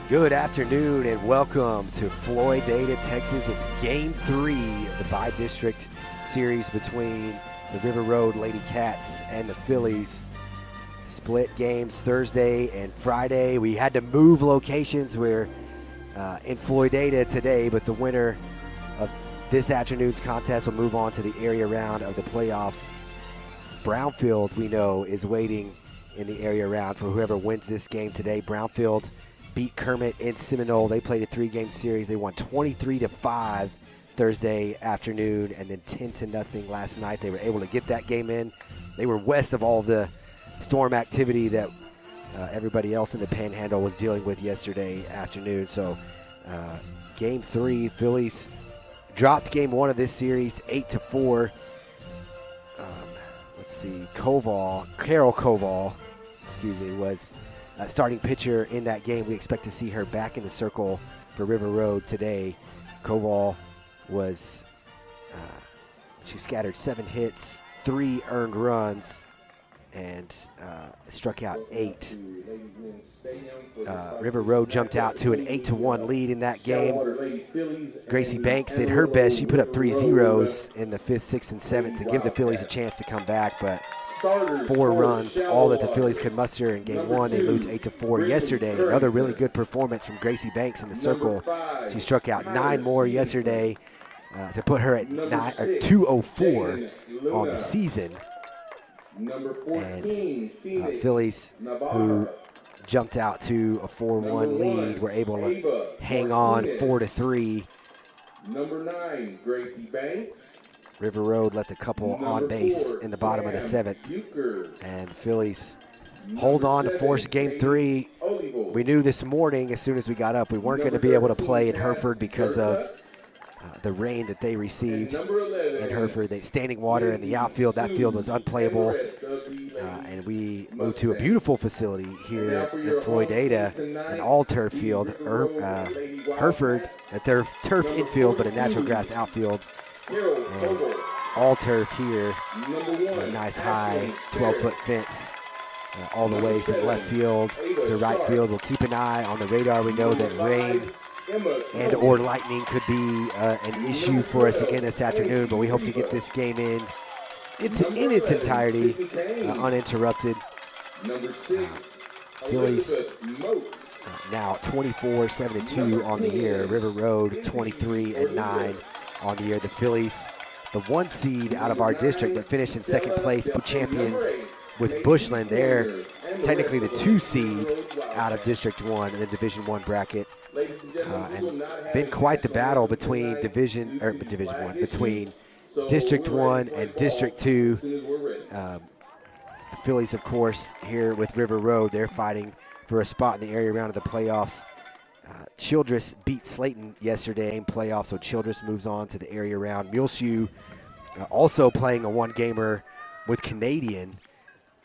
Good afternoon and welcome to Floyd-Data, Texas. It's Game 3 of the Bi-District Series between the River Road Lady Cats and the Fillies. Split games Thursday and Friday. We had to move locations. We're in Floyd-Data today, but the winner of this afternoon's contest will move on to the area round of the playoffs. Brownfield, we know, is waiting in the area round for whoever wins this game today. Brownfield beat Kermit in Seminole. They played a 3-game series. They won 23-5 Thursday afternoon and then 10-0 last night. They were able to get that game in. They were west of all the storm activity that everybody else in the Panhandle was dealing with yesterday afternoon. So Game 3, Phillies dropped Game 1 of this series 8-4. Let's see, Carol Koval, was starting pitcher in that game. We expect to see her back in the circle for River Road today. Koval was, she scattered 7 hits, 3 earned runs, and struck out 8. River Road jumped out to an 8-1 lead in that game. Gracie Banks did her best. She put up 3 zeros in the 5th, 6th, and 7th to give the Phillies a chance to come back, but 4 runs, all that the Phillies could muster in Game 1. They lose 8-4 yesterday. Another really good performance from Gracie Banks in the circle. She struck out 9 more yesterday to put her at 204 on the season. And Phillies, who jumped out to a 4-1 lead, were able to hang on 4-3. Number 9, Gracie Banks. River Road left a couple on base in the bottom of the 7th. And the Phillies hold on to force Game 3. We knew this morning as soon as we got up we weren't going to be able to play in Hereford because of the rain that they received in Hereford. Standing water in the outfield. That field was unplayable. And we moved to a beautiful facility here in Floyd-Data, an all-turf field. Hereford, a turf infield, but a natural grass outfield. And all turf here, a nice high 12-foot fence all the way from left field to right field. We'll keep an eye on the radar. We know that rain and or lightning could be an issue for us again this afternoon, but we hope to get this game in its entirety, uninterrupted. Phillies now 24-7-2 on the year. River Road 23-9 on the year. The Phillies, the 1 seed out of our district, but finished in 2nd place, champions with Bushland. They're technically the 2 seed out of District 1 in the Division 1 bracket. And been quite the battle between between District 1 and District 2. The Phillies, of course, here with River Road, they're fighting for a spot in the area round of the playoffs. Childress beat Slayton yesterday in playoffs, so Childress moves on to the area round. Muleshoe also playing a 1-gamer with Canadian.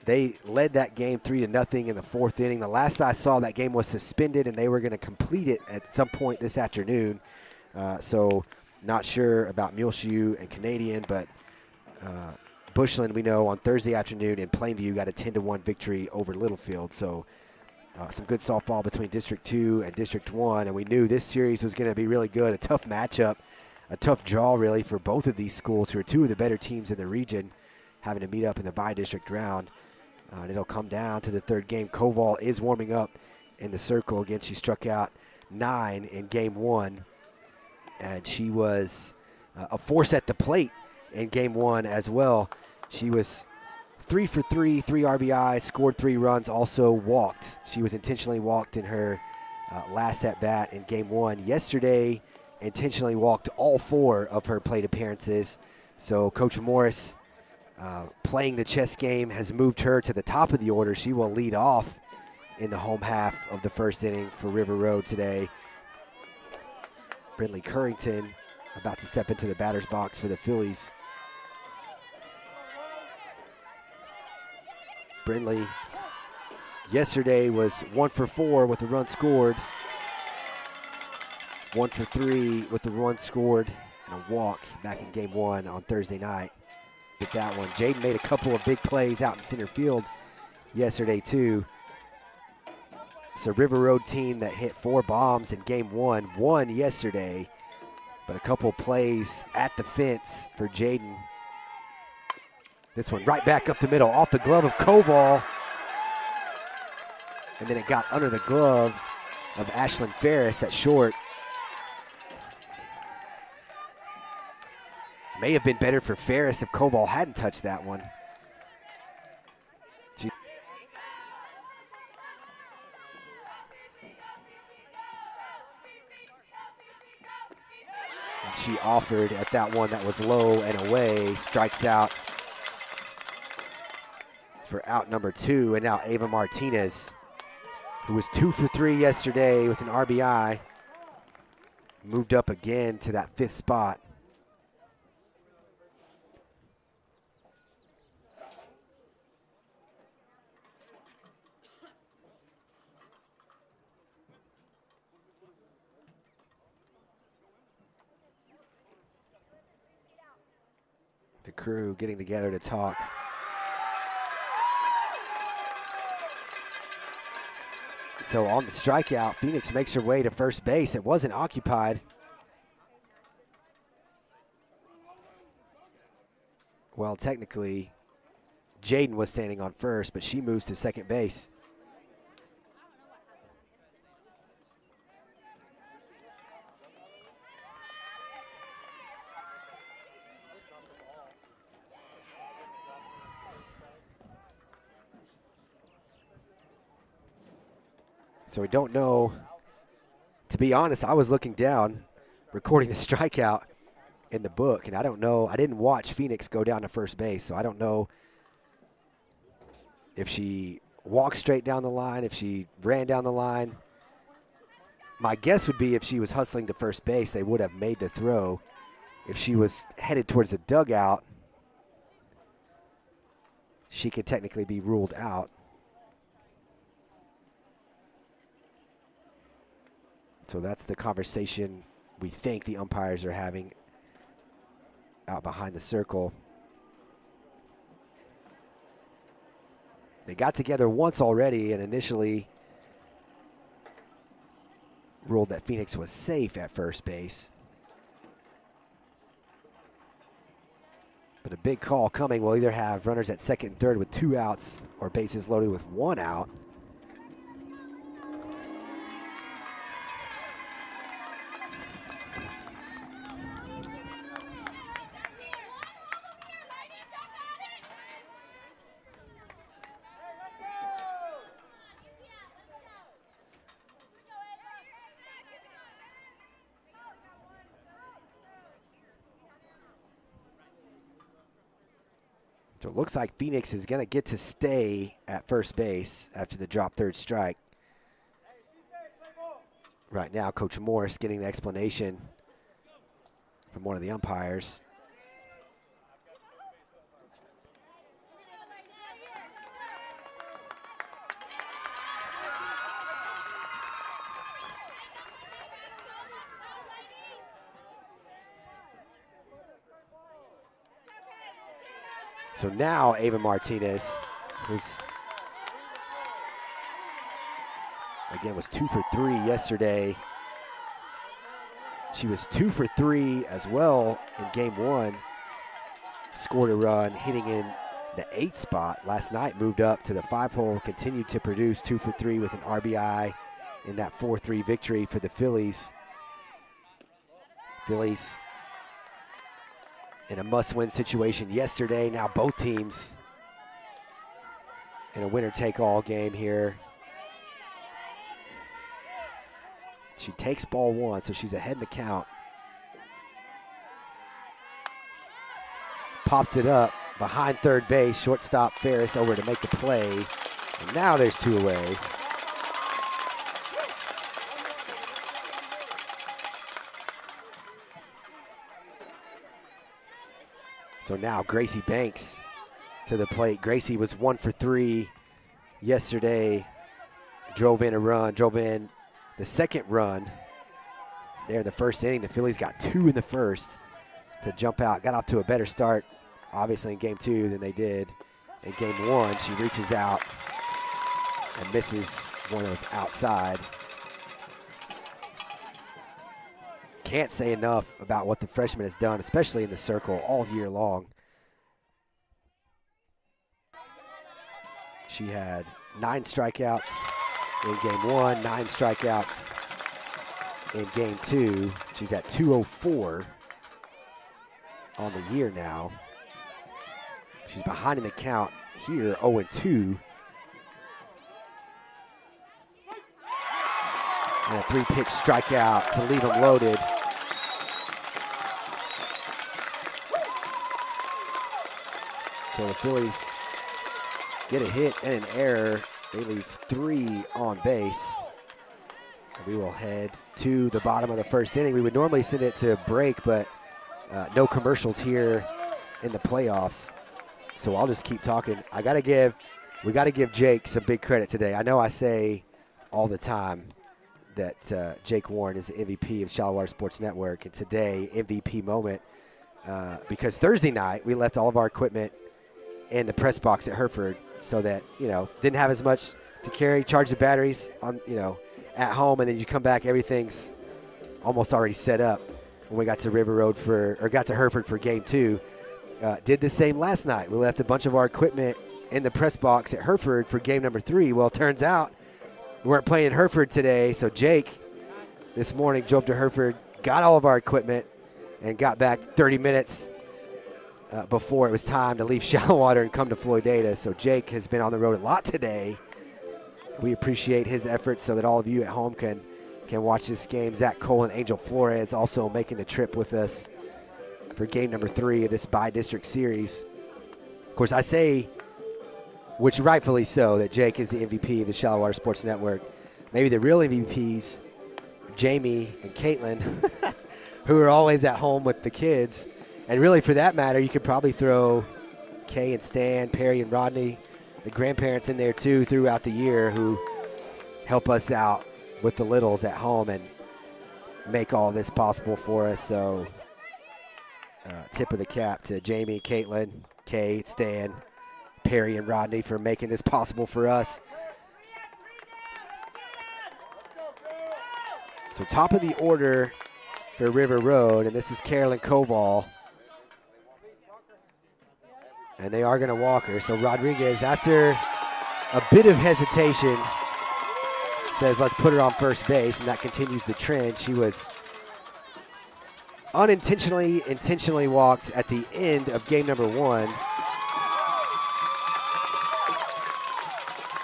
They led that game 3-0 in the 4th inning. The last I saw, that game was suspended, and they were going to complete it at some point this afternoon. So not sure about Muleshoe and Canadian, but Bushland, we know, on Thursday afternoon in Plainview got a 10-1 victory over Littlefield. So some good softball between District 2 and District 1, and we knew this series was going to be really good. A tough matchup, a tough draw really for both of these schools, who are 2 of the better teams in the region, having to meet up in the bi-district round. And it'll come down to the 3rd game. Koval is warming up in the circle. Again, she struck out 9 in Game 1, and she was a force at the plate in Game 1 as well. She was 3 for 3, 3 RBIs, scored 3 runs, also walked. She was intentionally walked in her last at-bat in Game 1. Yesterday, intentionally walked all 4 of her plate appearances. So Coach Morris, playing the chess game, has moved her to the top of the order. She will lead off in the home half of the 1st inning for River Road today. Brindley Currington about to step into the batter's box for the Phillies. Brindley yesterday was 1 for 4 with a run scored, 1 for 3 with the run scored, and a walk back in Game 1 on Thursday night. Get that one. Jaden made a couple of big plays out in center field yesterday too. It's a River Road team that hit 4 bombs in game 1, won yesterday, but a couple plays at the fence for Jaden. This one right back up the middle, off the glove of Koval. And then it got under the glove of Ashlyn Ferris at short. May have been better for Ferris if Koval hadn't touched that one. And she offered at that one that was low and away, strikes out for out number 2. And now Ava Martinez, who was 2 for 3 yesterday with an RBI, moved up again to that 5th spot. The crew getting together to talk. So on the strikeout, Phoenix makes her way to first base. It wasn't occupied. Well, technically, Jaden was standing on first, but she moves to second base. So we don't know. To be honest, I was looking down, recording the strikeout in the book, and I don't know. I didn't watch Phoenix go down to first base, so I don't know if she walked straight down the line, if she ran down the line. My guess would be if she was hustling to first base, they would have made the throw. If she was headed towards the dugout, she could technically be ruled out. So that's the conversation we think the umpires are having out behind the circle. They got together once already and initially ruled that Phoenix was safe at first base. But a big call coming. We'll either have runners at second and third with 2 outs or bases loaded with 1 out. So it looks like Phoenix is going to get to stay at first base after the drop third strike. Right now, Coach Morris getting the explanation from one of the umpires. So now Ava Martinez, who's again was 2 for 3 yesterday. She was 2 for 3 as well in game 1. Scored a run, hitting in the 8th spot last night, moved up to the 5 hole, continued to produce 2 for 3 with an RBI in that 4-3 victory for the Fillies. Fillies in a must-win situation yesterday. Now both teams in a winner-take-all game here. She takes ball 1, so she's ahead in the count. Pops it up behind third base. Shortstop Ferris over to make the play. And now there's 2 away. So now Gracie Banks to the plate. Gracie was 1 for 3 yesterday. Drove in a run, drove in the second run there in the first inning. The Phillies got 2 in the first to jump out. Got off to a better start, obviously, in game 2 than they did in game 1. She reaches out and misses one that was outside. Can't say enough about what the freshman has done, especially in the circle all year long. She had 9 strikeouts in game 1, 9 strikeouts in game 2. She's at 204 on the year now. She's behind in the count here, 0-2. And a 3-pitch strikeout to leave them loaded. So the Phillies get a hit and an error. They leave 3 on base. And we will head to the bottom of the first inning. We would normally send it to break, but no commercials here in the playoffs. So I'll just keep talking. We got to give Jake some big credit today. I know I say all the time that Jake Warren is the MVP of Shallow Water Sports Network, and today, MVP moment, because Thursday night we left all of our equipment in the press box at Hereford so that, didn't have as much to carry, charge the batteries on, at home, and then you come back, everything's almost already set up when we got to got to Hereford for game 2. Did the same last night. We left a bunch of our equipment in the press box at Hereford for game number 3. Well, it turns out we weren't playing in Hereford today, so Jake this morning drove to Hereford, got all of our equipment, and got back 30 minutes before it was time to leave Shallow Water and come to Floydada. So Jake has been on the road a lot today. We appreciate his efforts so that all of you at home can watch this game. Zach Cole and Angel Flores also making the trip with us for game number 3 of this bi-district series. Of course, I say, which rightfully so, that Jake is the MVP of the Shallow Water Sports Network. Maybe the real MVPs, Jamie and Caitlin, who are always at home with the kids. And really, for that matter, you could probably throw Kay and Stan, Perry and Rodney, the grandparents in there too throughout the year, who help us out with the littles at home and make all this possible for us. So tip of the cap to Jamie, Caitlin, Kay, Stan, Perry and Rodney for making this possible for us. So top of the order for River Road, and this is Carolyn Koval. And they are going to walk her. So Rodriguez, after a bit of hesitation, says let's put her on first base, and that continues the trend. She was intentionally walked at the end of game number 1.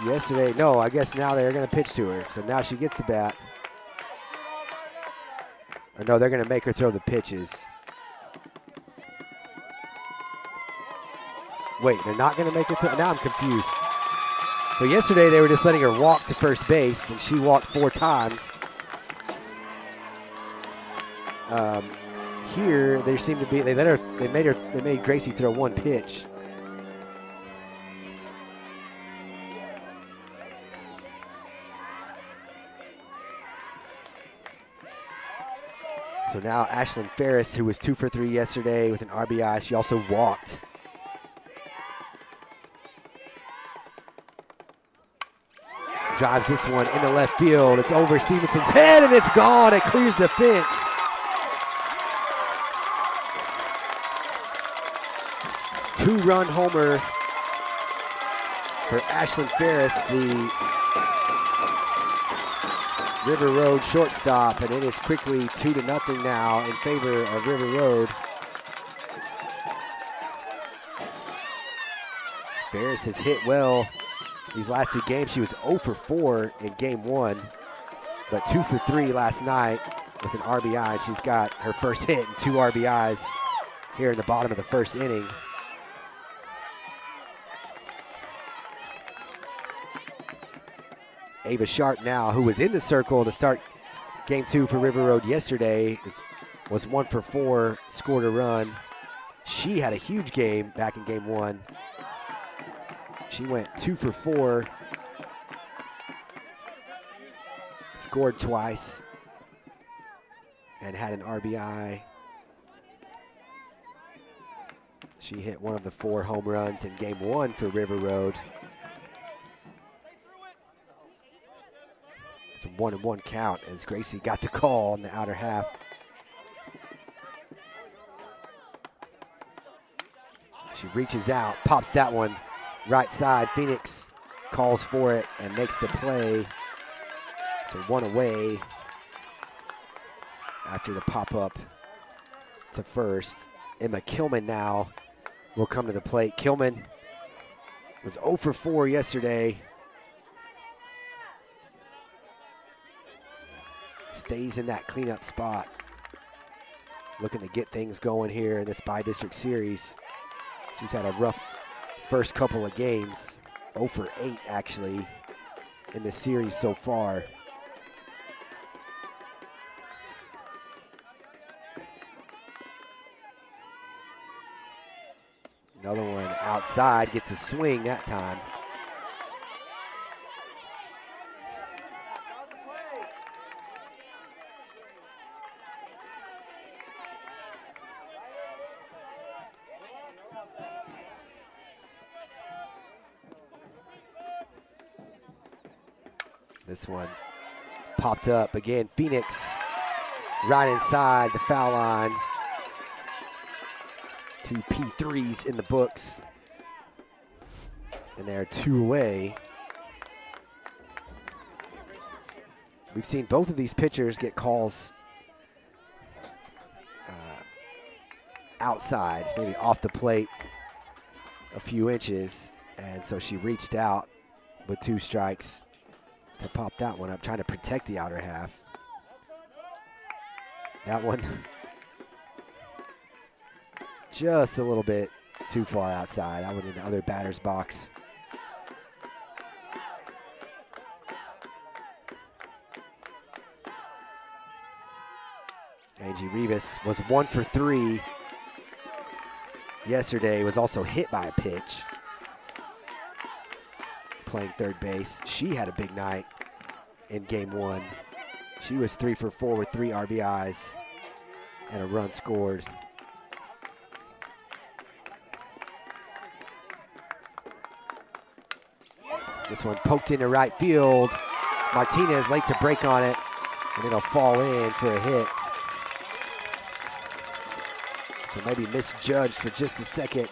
Yesterday, no, I guess now they're going to pitch to her. So now she gets the bat. Or no, they're going to make her throw the pitches. Wait, they're not going to make her throw? Now I'm confused. So yesterday they were just letting her walk to first base, and she walked 4 times. Here they seem to be. They made Gracie throw 1 pitch. So now Ashlyn Ferris, who was 2 for 3 yesterday with an RBI, she also walked. Drives this one into left field. It's over Stevenson's head, and it's gone. It clears the fence. Two-run homer for Ashlyn Ferris, the River Road shortstop, and it is quickly 2-0 now in favor of River Road. Ferris has hit well these last 2 games. She was 0 for 4 in game 1, but 2 for 3 last night with an RBI. She's got her first hit and 2 RBIs here in the bottom of the first inning. Ava Sharp now, who was in the circle to start game 2 for River Road yesterday, was 1 for 4, scored a run. She had a huge game back in game 1. She went 2 for 4, scored twice, and had an RBI. She hit one of the 4 home runs in game 1 for River Road. It's a 1-1 count as Gracie got the call in the outer half. She reaches out, pops that one right side. Phoenix calls for it and makes the play. So one away after the pop-up to first. Emma Kilman now will come to the plate. Kilman was 0 for 4 yesterday. Stays in that cleanup spot. Looking to get things going here in this bi-district series. She's had a rough first couple of games. 0 for 8 actually in the series so far. Another one outside, gets a swing that time. This one popped up again. Phoenix right inside the foul line. 2 P3s in the books. And they're 2 away. We've seen both of these pitchers get calls outside, maybe off the plate a few inches. And so she reached out with 2 strikes to pop that one up, trying to protect the outer half. That one just a little bit too far outside. That one in the other batter's box. Angie Rivas was 1 for 3 yesterday, was also hit by a pitch. Playing third base. She had a big night in game 1. She was 3 for 4 with 3 RBIs and a run scored. This one poked into right field. Martinez late to break on it, and it'll fall in for a hit. So maybe misjudged for just a second.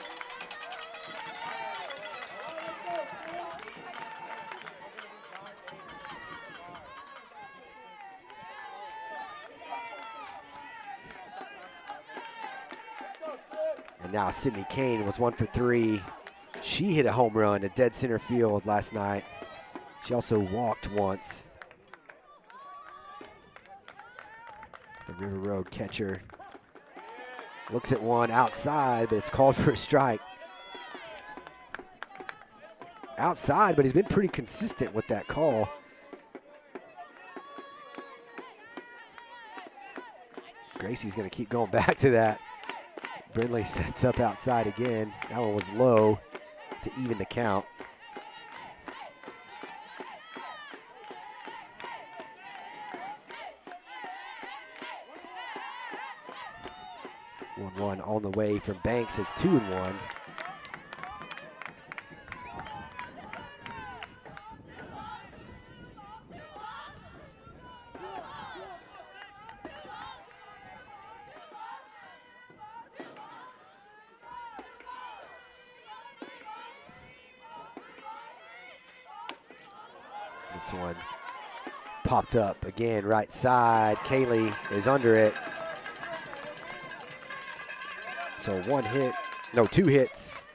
And now Sydney Kane was 1 for 3. She hit a home run at dead center field last night. She also walked once. The River Road catcher looks at one outside, but it's called for a strike. Outside, but he's been pretty consistent with that call. Gracie's gonna keep going back to that. Brindley sets up outside again. That one was low to even the count. One on the way from Banks. It's 2-1. This one popped up again, right side. Kaylee is under it. So 2 hits,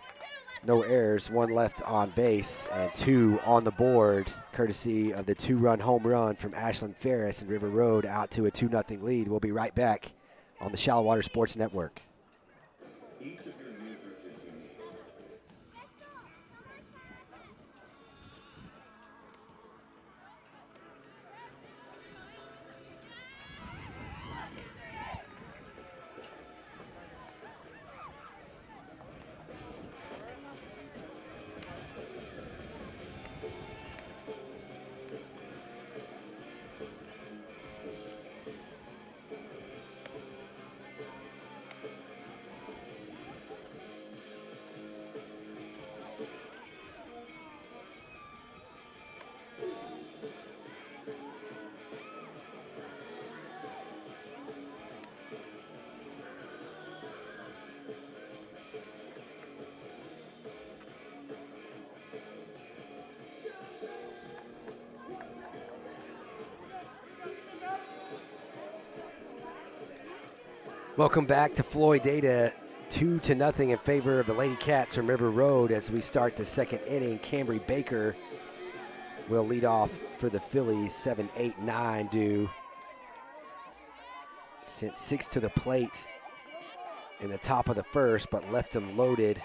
no errors, 1 left on base, and 2 on the board, courtesy of the 2-run home run from Ashlyn Ferris and River Road out to a 2-0 lead. We'll be right back on the Shallow Water Sports Network. Welcome back to Floyd Data. 2-0 in favor of the Lady Cats from River Road as we start the second inning. Cambry Baker will lead off for the Fillies. 7-8-9 due. Sent 6 to the plate in the top of the first, but left them loaded.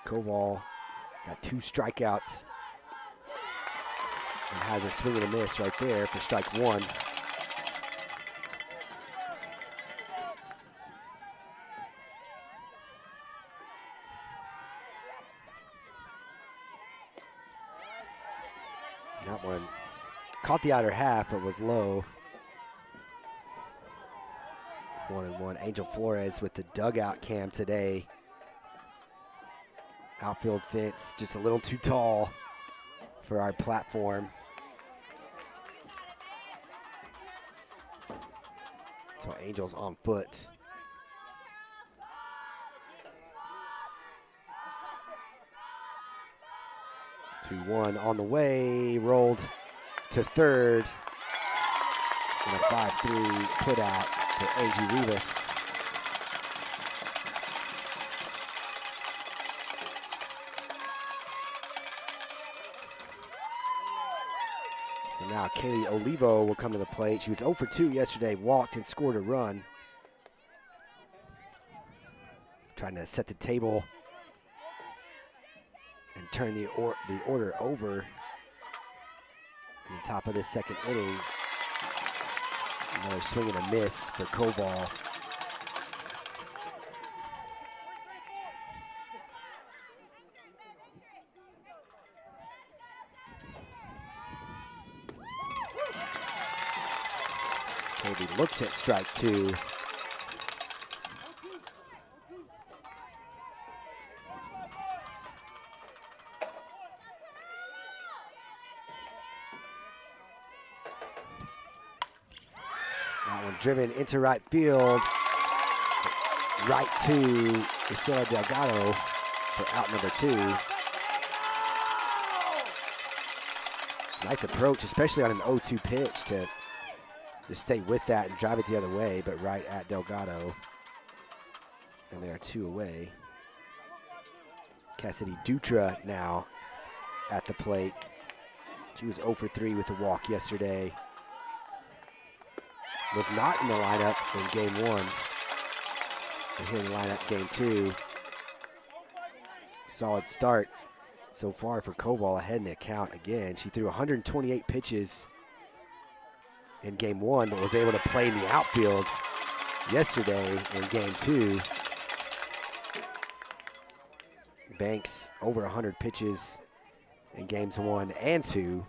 Koval got 2 strikeouts and has a swing and a miss right there for strike 1. That one caught the outer half, but was low. 1-1. Angel Flores with the dugout cam today. Outfield fence just a little too tall for our platform. So Angel's on foot. Two-one on the way, rolled to third. And a 5-3 put out for Angie Rivas. So now Kaylee Olivo will come to the plate. She was 0 for 2 yesterday, walked and scored a run. Trying to set the table and turn the order over in the top of this second inning. Another swing and a miss for Koval. Kaylee looks at strike 2. That one driven into right field. Right to Isela Delgado for out number 2. Nice approach, especially on an 0-2 pitch to stay with that and drive it the other way, but right at Delgado. And they are 2 away. Cassidy Dutra now at the plate. She was 0 for 3 with a walk yesterday. Was not in the lineup in game 1. And here in the lineup game 2. Solid start so far for Koval, ahead in the account again. She threw 128 pitches in game 1, but was able to play in the outfield yesterday in game 2. Banks over 100 pitches in games 1 and 2.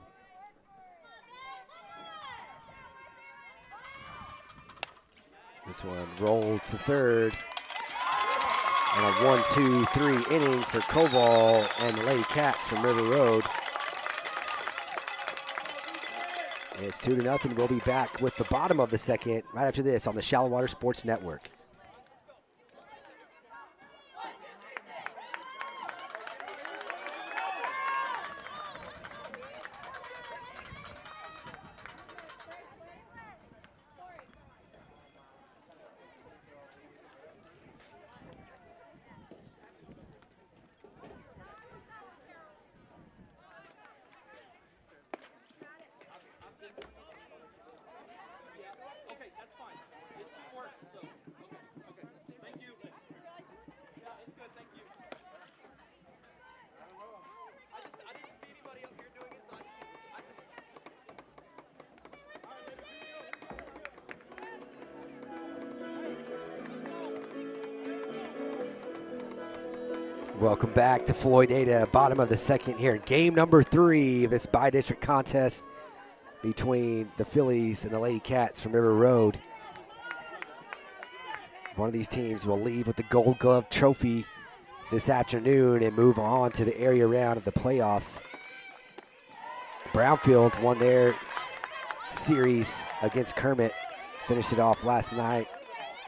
This one rolled to third. And a 1-2-3 inning for Koval and the Lady Cats from River Road. It's 2-0. We'll be back with the bottom of the second right after this on the Shallow Water Sports Network. Welcome back to Floyd Data, bottom of the second here in game number 3 of this bi-district contest between the Fillies and the Lady Cats from River Road. One of these teams will leave with the Gold Glove Trophy this afternoon and move on to the area round of the playoffs. Brownfield won their series against Kermit, finished it off last night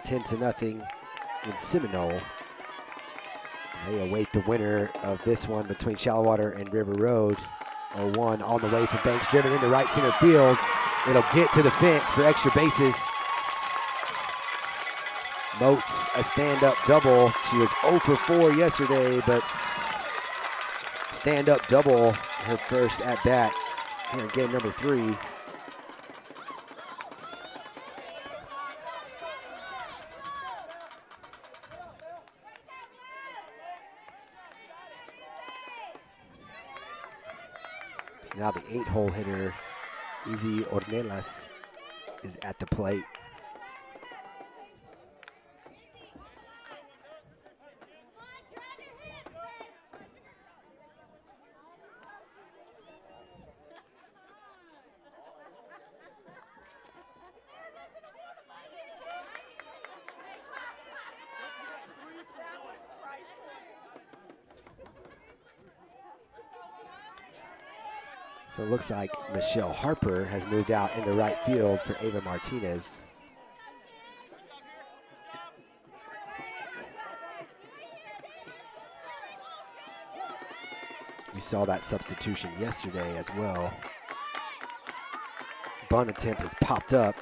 10-0 in Seminole. They await the winner of this one between Shallow Water and River Road. 0-1 on the way from Banks, driven into right center field. It'll get to the fence for extra bases. Moats a stand-up double. She was 0 for 4 yesterday, but stand-up double her first at bat here in game number 3. So now the 8-hole hitter, Izzy Ornelas, is at the plate. So it looks like Michelle Harper has moved out into right field for Ava Martinez. We saw that substitution yesterday as well. Bunt attempt has popped up.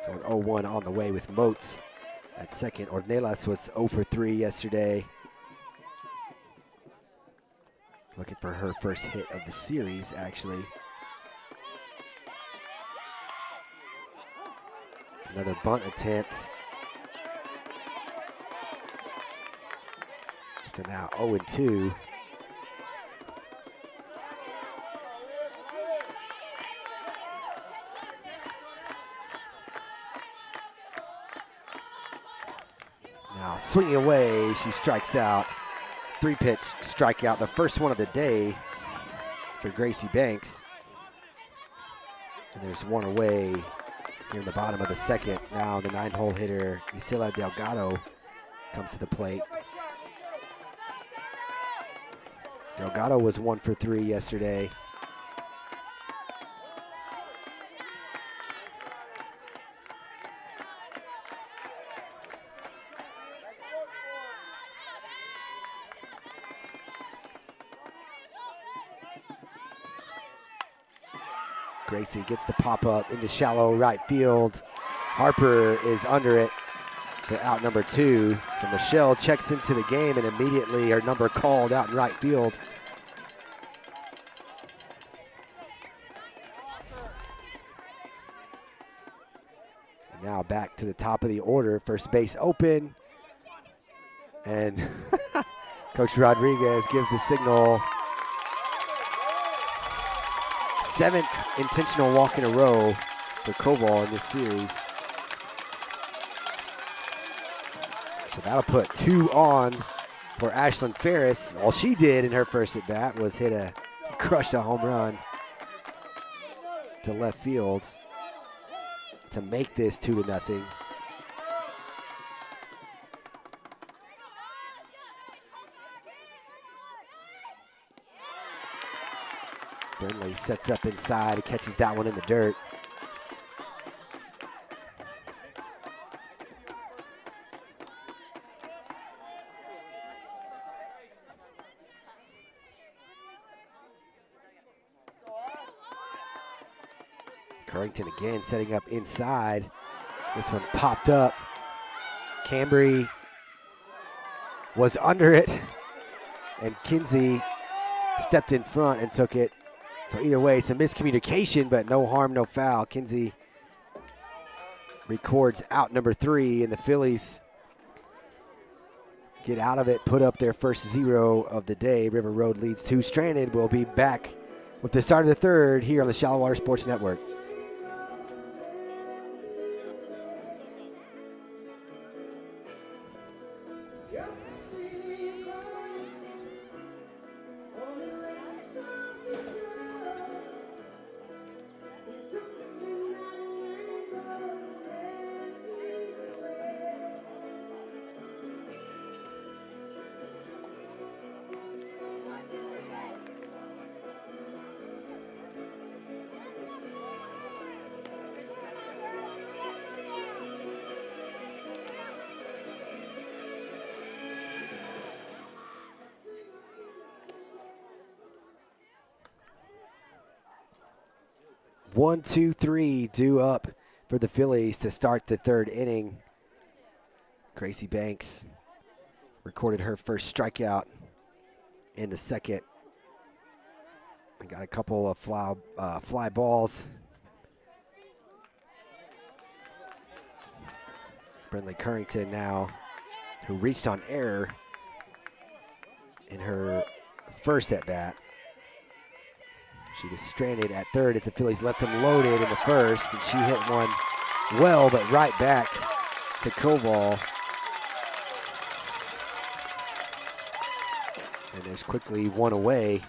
So an 0-1 on the way with Moats at second. Ornelas was 0 for 3 yesterday. Looking for her first hit of the series, actually. Another bunt attempt. So now 0-2. Now swinging away, she strikes out. 3-pitch strikeout, the first one of the day for Gracie Banks. And there's one away here in the bottom of the second. Now the 9-hole hitter, Isela Delgado, comes to the plate. Delgado was 1 for 3 yesterday. Gracie gets the pop up into shallow right field. Harper is under it for out number 2. So Michelle checks into the game and immediately her number called out in right field. And now back to the top of the order, first base open. And Coach Rodriguez gives the signal. 7th intentional walk in a row for Koval in this series. So that'll put 2 on for Ashlyn Ferris. All she did in her first at bat was crushed a home run to left field to make this 2-0. Burnley sets up inside, catches that one in the dirt. Currington again setting up inside. This one popped up. Cambry was under it, and Kinsey stepped in front and took it. So either way, some miscommunication, but no harm, no foul. Kinsey records out number 3, and the Phillies get out of it, put up their first 0 of the day. River Road leads 2 stranded. We'll be back with the start of the third here on the Shallow Water Sports Network. 1, 2, 3 due up for the Fillies to start the third inning. Gracie Banks recorded her first strikeout in the second. We got a couple of fly balls. Brinley Currington now, who reached on error in her first at-bat. She was stranded at third as the Fillies left them loaded in the first, and she hit one well, but right back to Koval. And there's quickly one away.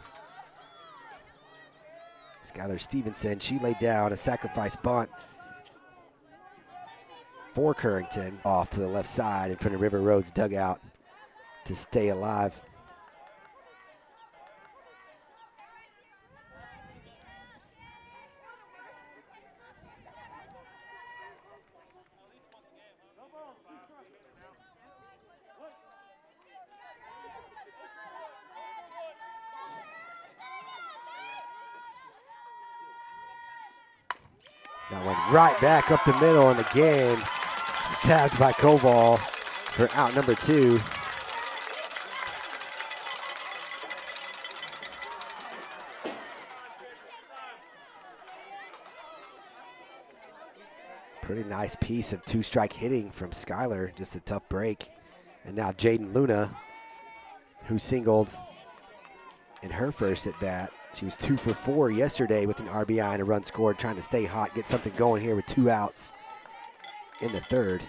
Skylar Stevenson, she laid down a sacrifice bunt for Currington off to the left side in front of River Road's dugout to stay alive. That went right back up the middle, and again, stabbed by Koval for out number 2. Pretty nice piece of two-strike hitting from Skylar, just a tough break. And now Jaden Luna, who singled in her first at bat. She was 2 for 4 yesterday with an RBI and a run scored, trying to stay hot, get something going here with 2 outs in the third.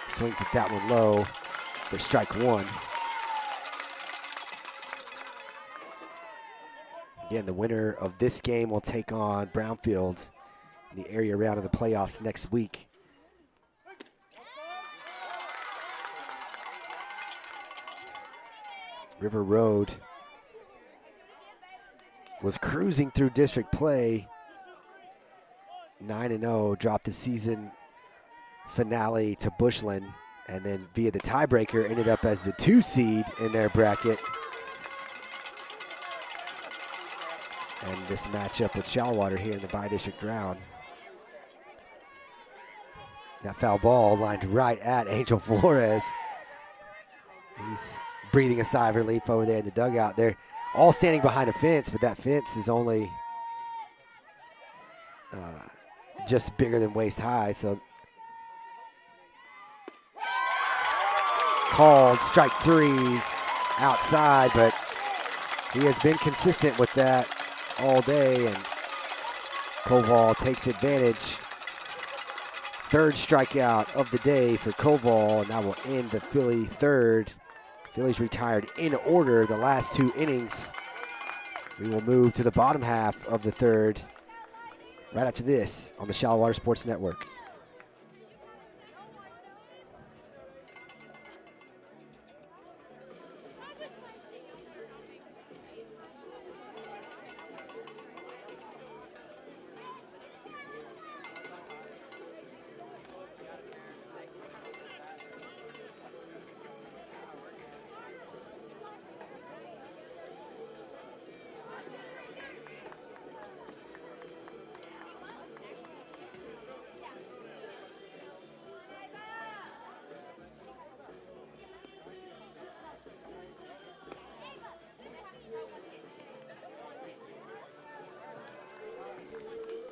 Swings at that one low for strike 1. Again, the winner of this game will take on Brownfield in the area round of the playoffs next week. River Road was cruising through district play, 9-0, dropped the season finale to Bushland, and then via the tiebreaker ended up as the 2 seed in their bracket. And this matchup with Shallowater here in the bi-district round. That foul ball lined right at Angel Flores. He's breathing a sigh of relief over there in the dugout. They're all standing behind a fence, but that fence is only just bigger than waist high. So called strike 3 outside, but he has been consistent with that all day, and Koval takes advantage. Third strikeout of the day for Koval, and that will end the Philly third. Phillies retired in order the last 2 innings. We will move to the bottom half of the third right after this on the Shallowater Sports Network.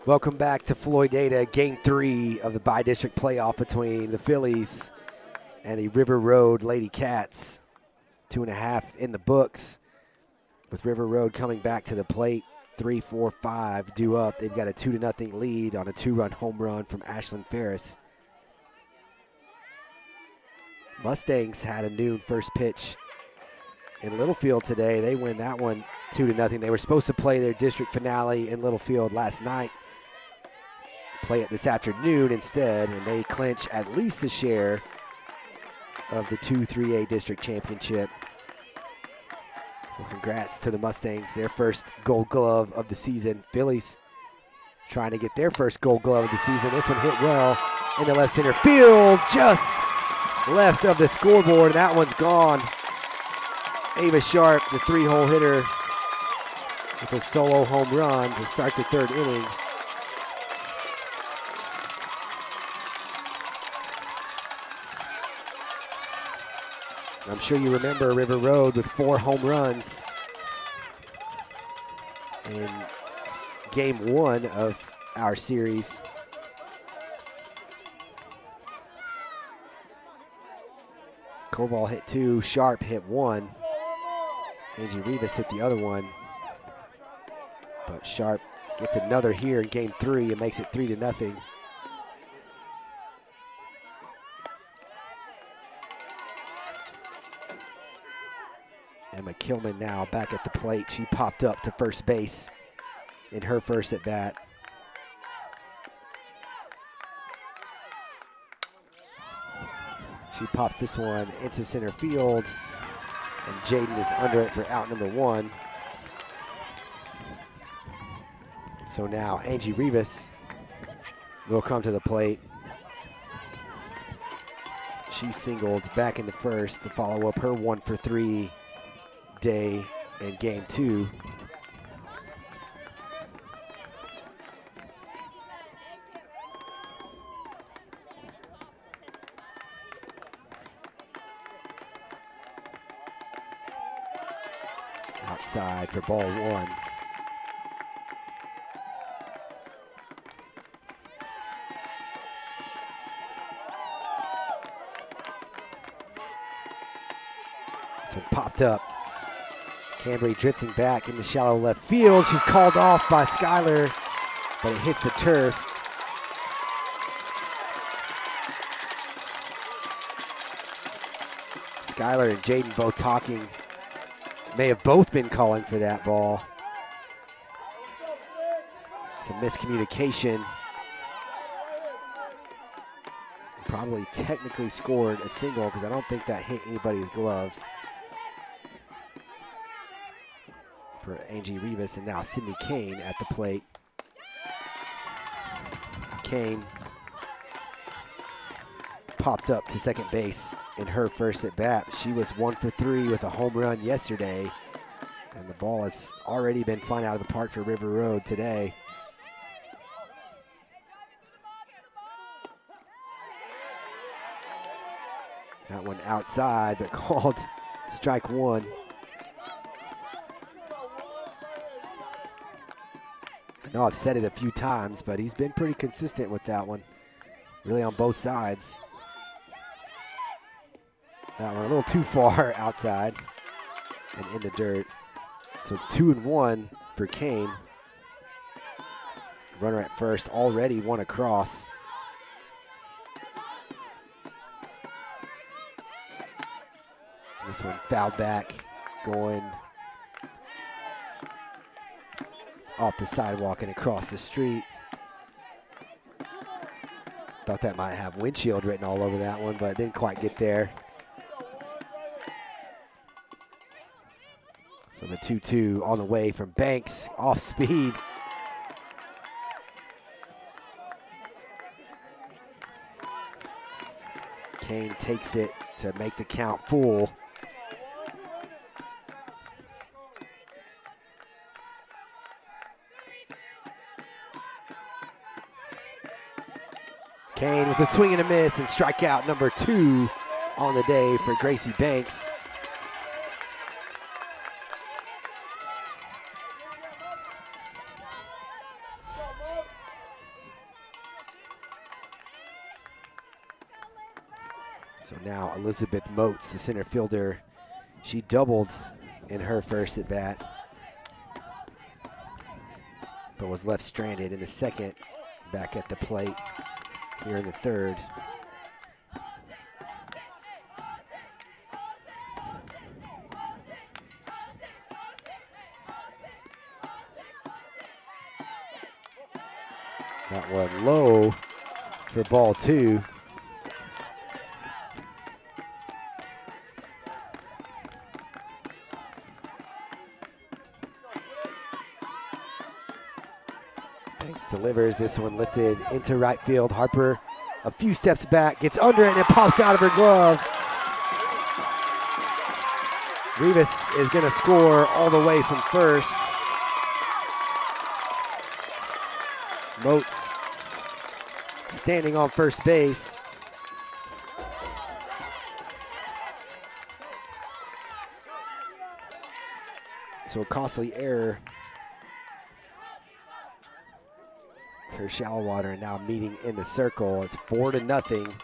Welcome back to Floyd Data, Game 3 of the bi-district playoff between the Phillies and the River Road Lady Cats. 2.5 in the books, with River Road coming back to the plate. 3-4-5 due up. They've got a 2-0 lead on a 2-run home run from Ashlyn Ferris. Mustangs had a noon first pitch in Littlefield today. They win that one 2-0. They were supposed to play their district finale in Littlefield last night. Play it this afternoon instead, and they clinch at least a share of the 2-3A district championship. So congrats to the Mustangs, their first gold glove of the season. Phillies trying to get their first gold glove of the season. This one hit well into left center field, just left of the scoreboard. That one's gone. Ava Sharp, the 3-hole hitter, with a solo home run to start the third inning. I'm sure you remember River Road with 4 home runs in game 1 of our series. Koval hit 2, Sharp hit 1. Angie Rivas hit the other one. But Sharp gets another here in game 3 and makes it 3-0. Emma Kilman now back at the plate. She popped up to first base in her first at bat. She pops this one into center field, and Jaden is under it for out number 1. So now Angie Rivas will come to the plate. She singled back in the first to follow up her 1-for-3 day in game 2. Outside for ball 1. This one popped up. Cambry drifting back into shallow left field. She's called off by Skylar, but it hits the turf. Skylar and Jaden both talking. May have both been calling for that ball. It's a miscommunication. Probably technically scored a single because I don't think that hit anybody's glove. For Angie Rivas, and now Sydney Kane at the plate. Kane popped up to second base in her first at bat. She was 1-for-3 with a home run yesterday, and the ball has already been flying out of the park for River Road today. That one outside, but called strike 1. I know I've said it a few times, but he's been pretty consistent with that one, really on both sides. That one a little too far outside and in the dirt. So it's 2-1 for Kane. Runner at first, already one across. This one fouled back, going off the sidewalk and across the street. Thought that might have windshield written all over that one, but it didn't quite get there. So the 2-2 on the way from Banks, off speed. Kane takes it to make the count full. Kane with a swing and a miss, and strikeout number 2 on the day for Gracie Banks. So now Elizabeth Moats, the center fielder, she doubled in her first at bat, but was left stranded in the second, back at the plate here in the third. That one low for ball 2. Banks delivers, this one lifted into right field. Harper a few steps back, gets under it, and it pops out of her glove. Rivas is gonna score all the way from first. Moats standing on first base. So a costly error for Shallow Water, and now meeting in the circle. It's 4-0.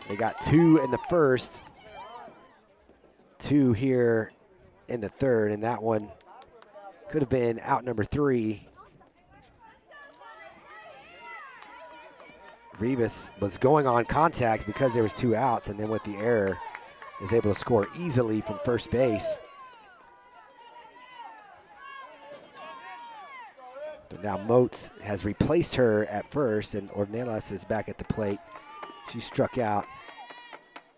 They got 2 in the first, 2 here in the third, and that one could have been out number 3. Rivas was going on contact because there was 2 outs, and then with the error, is able to score easily from first base. So now Moats has replaced her at first, and Ornelas is back at the plate. She struck out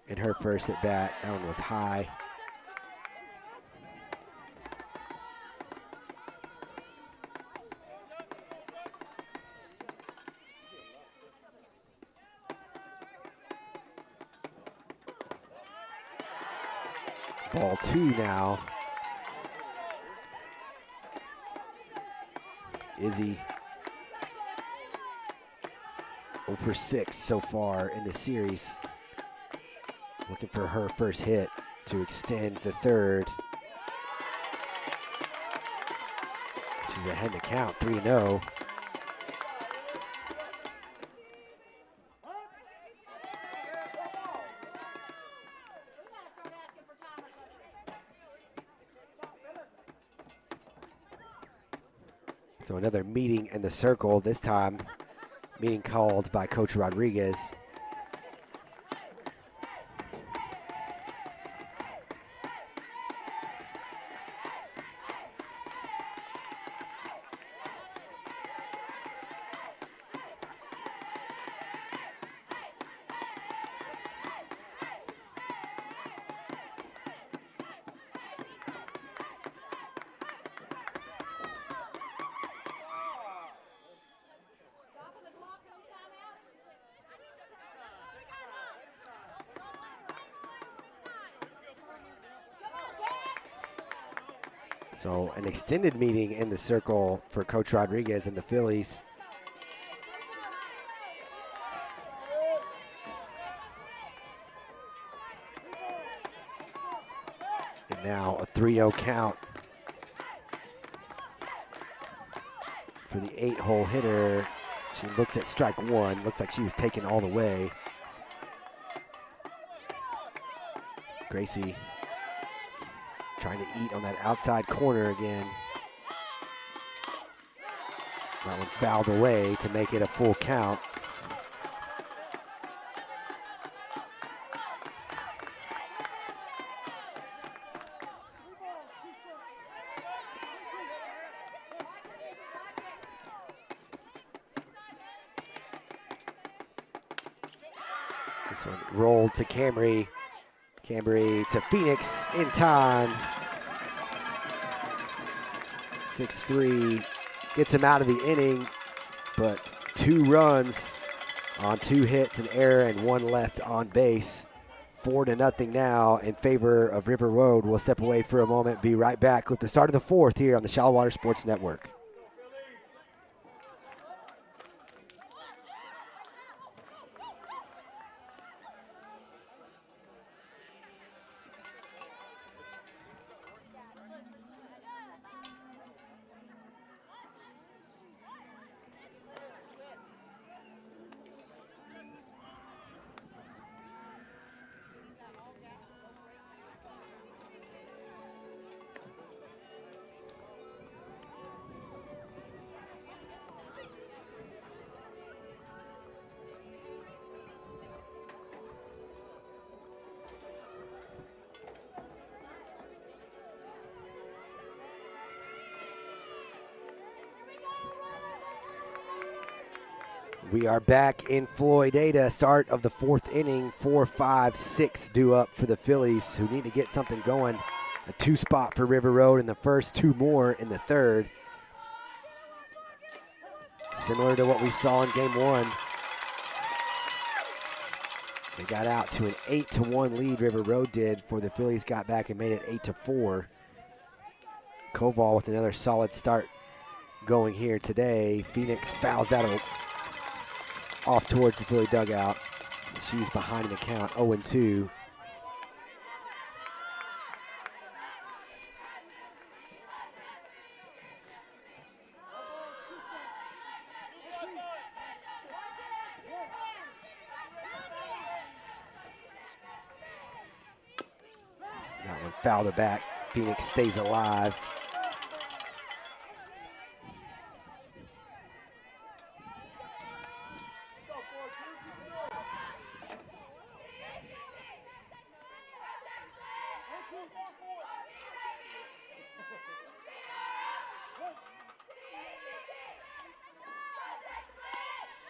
in her first at bat. That one was high. Ball 2 now. Izzy 0 for 6 so far in the series. Looking for her first hit to extend the third. She's ahead in the count, 3-0. So another meeting in the circle, this time meeting called by Coach Rodriguez. So an extended meeting in the circle for Coach Rodriguez and the Fillies. And now a 3-0 count for the 8-hole hitter. She looks at strike 1. Looks like she was taken all the way. Gracie trying to eat on that outside corner again. That one fouled away to make it a full count. This one rolled to Camry. Camry to Phoenix in time. 6-3 gets him out of the inning, but 2 runs on 2 hits, an error, and 1 left on base. 4-0 now in favor of River Road. We'll step away for a moment, be right back with the start of the 4th here on the Shallow Water Sports Network. We are back in Floydada, start of the 4th inning. 4, 5, 6 due up for the Fillies, who need to get something going. A 2 spot for River Road in the first, 2 more in the third. Similar to what we saw in game 1. They got out to an 8-1 lead, River Road did, before the Fillies got back and made it 8-4. Koval with another solid start going here today. Phoenix fouls that off towards the Philly dugout. She's behind in the count, 0-2. That one fouled her back. Phoenix stays alive.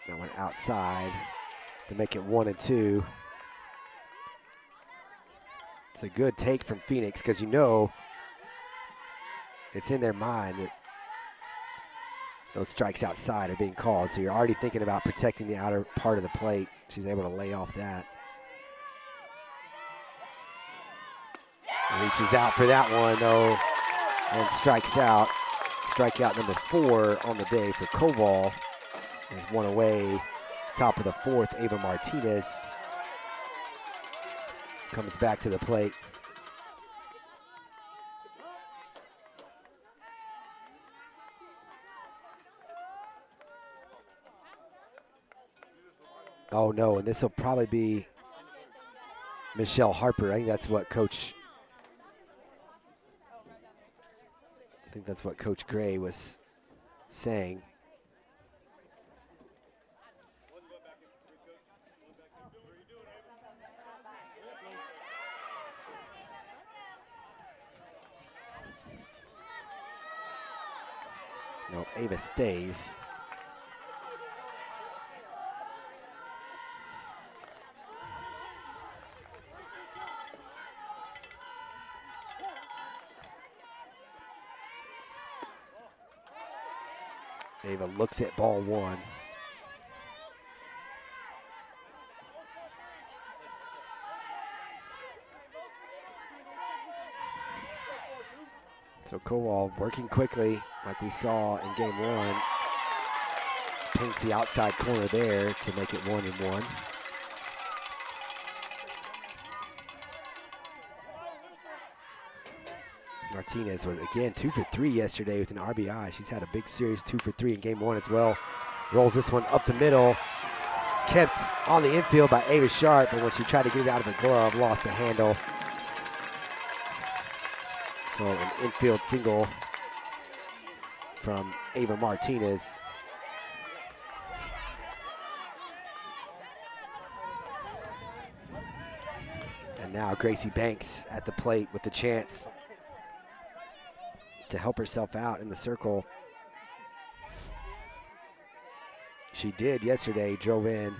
That one outside to make it 1-2. It's a good take from Phoenix because you know it's in their mind that those strikes outside are being called. So you're already thinking about protecting the outer part of the plate. She's able to lay off that. Reaches out for that one though and strikes out. Strikeout number 4 on the day for Koval. There's one away. Top of the 4th, Ava Martinez comes back to the plate. Oh no, and this will probably be Michelle Harper. I think that's what Coach Gray was saying. No, Ava stays. Ava looks at ball 1. So Kowal working quickly like we saw in game 1. Paints the outside corner there to make it 1-1. Martinez was again 2 for 3 yesterday with an RBI. She's had a big series, 2 for 3 in game 1 as well. Rolls this one up the middle. Kept on the infield by Ava Sharp, but when she tried to get it out of her glove, lost the handle. So an infield single from Ava Martinez. And now Gracie Banks at the plate with the chance to help herself out in the circle. She did yesterday, drove in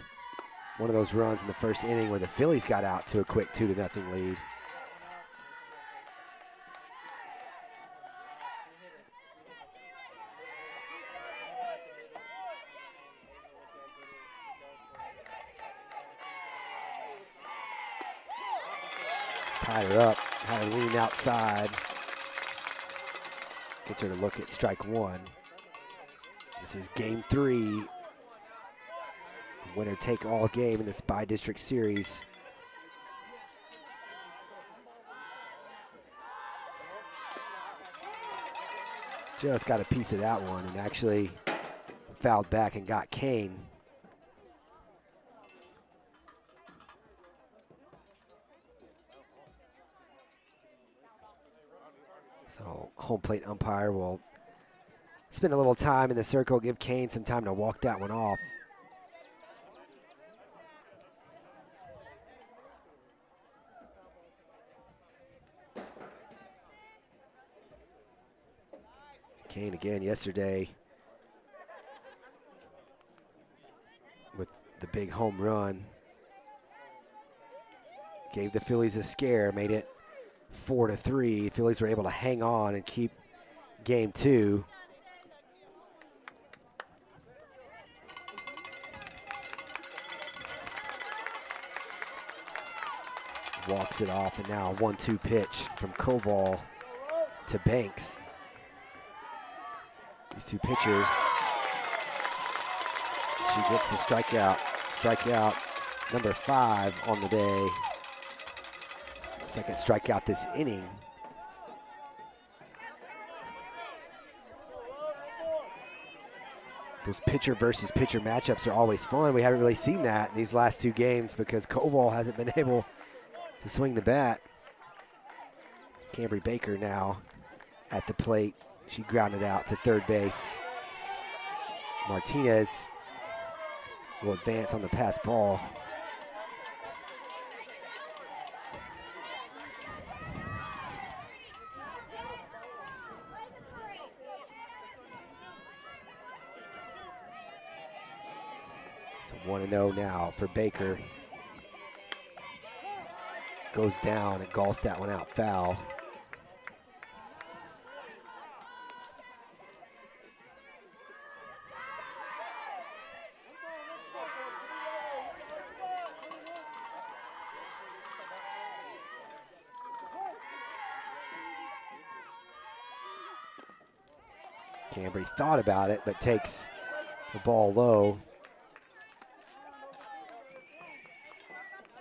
one of those runs in the first inning where the Phillies got out to a quick 2-0 lead. Tied her up, had her lean outside. Gets her to look at strike 1. This is game 3. Winner take all game in this bi-district series. Just got a piece of that one and actually fouled back and got Kane. So home plate umpire will spend a little time in the circle, give Kane some time to walk that one off. Kane again yesterday with the big home run. Gave the Phillies a scare, made it 4-3. Phillies were able to hang on and keep game 2. Walks it off, and now a 1-2 pitch from Koval to Banks. These two pitchers. She gets the strikeout number 5 on the day. Second strikeout this inning. Those pitcher versus pitcher matchups are always fun. We haven't really seen that in these last 2 games because Koval hasn't been able to swing the bat. Cambry Baker now at the plate. She grounded out to third base. Martinez will advance on the pass ball. So 1-0 now for Baker. Goes down and golfs that one out foul. Cambry thought about it, but takes the ball low.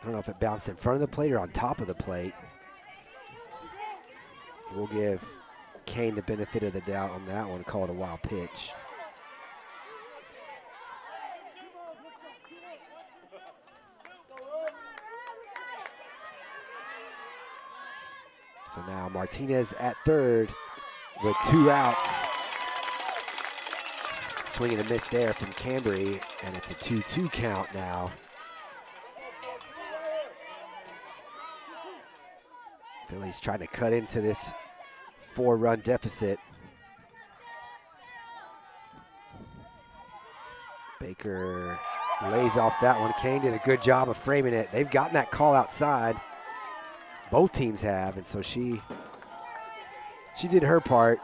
I don't know if it bounced in front of the plate or on top of the plate. We'll give Kane the benefit of the doubt on that one, call it a wild pitch. So now Martinez at third with 2 outs. Swing and a miss there from Cambry, and it's a 2-2 count now. Phillies trying to cut into this 4-run deficit. Baker lays off that one. Kane did a good job of framing it. They've gotten that call outside. Both teams have, and so she did her part,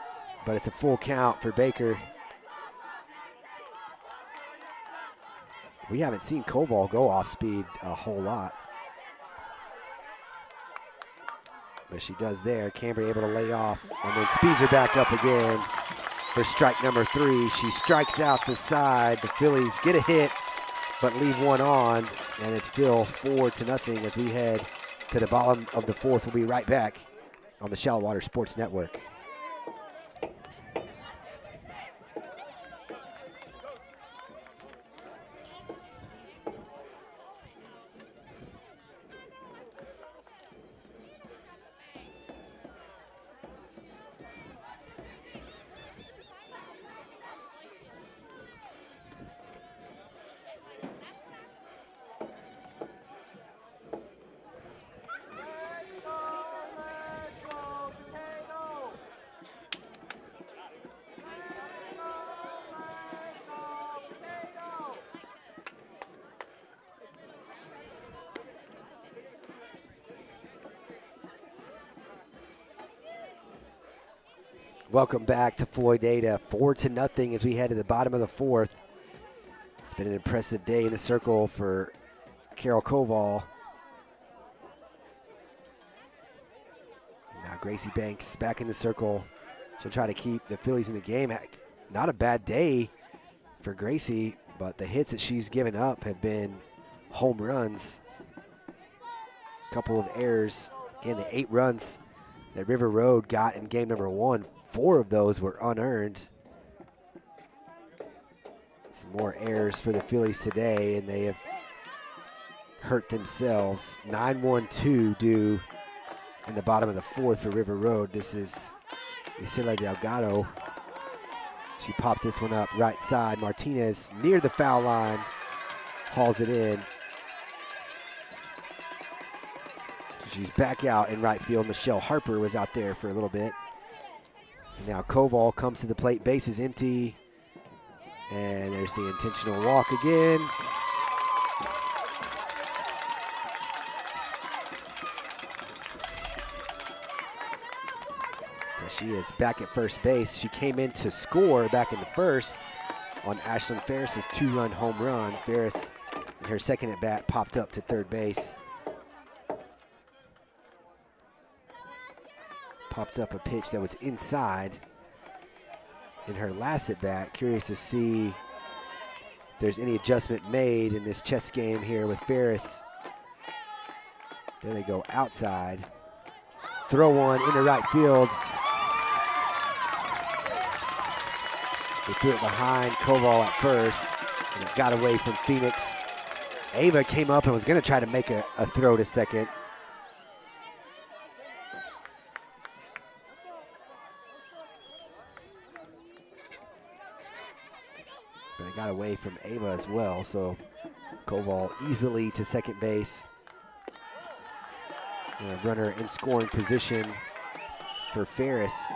but it's a full count for Baker. We haven't seen Koval go off speed a whole lot. But she does there. Cambry able to lay off and then speeds her back up again for strike number 3. She strikes out the side. The Phillies get a hit but leave one on, and it's still 4-0 as we head to the bottom of the 4th. We'll be right back on the Shallow Water Sports Network. Welcome back to Floydada. 4-0 as we head to the bottom of the 4th. It's been an impressive day in the circle for Carol Koval. Now Gracie Banks back in the circle. She'll try to keep the Phillies in the game. Not a bad day for Gracie, but the hits that she's given up have been home runs. A couple of errors. Again, the 8 runs that River Road got in game number 1. 4 of those were unearned. Some more errors for the Phillies today, and they have hurt themselves. 9-1-2 due in the bottom of the 4th for River Road. This is Isela Delgado. She pops this one up right side. Martinez near the foul line, hauls it in. She's back out in right field. Michelle Harper was out there for a little bit. Now Koval comes to the plate, base is empty. And there's the intentional walk again. So she is back at first base. She came in to score back in the 1st on Ashlyn Ferris's 2-run home run. Ferris, in her second at bat, popped up to third base. Popped up a pitch that was inside. in her last at bat. Curious to see if there's any adjustment made in this chess game here with Ferris. There they go outside. Throw one into right field. They threw it behind Koval at first, and it got away from Phoenix. Ava came up and was going to try to make a throw to second. But it got away from Ava as well, so Koval easily to second base. And a runner in scoring position for Ferris.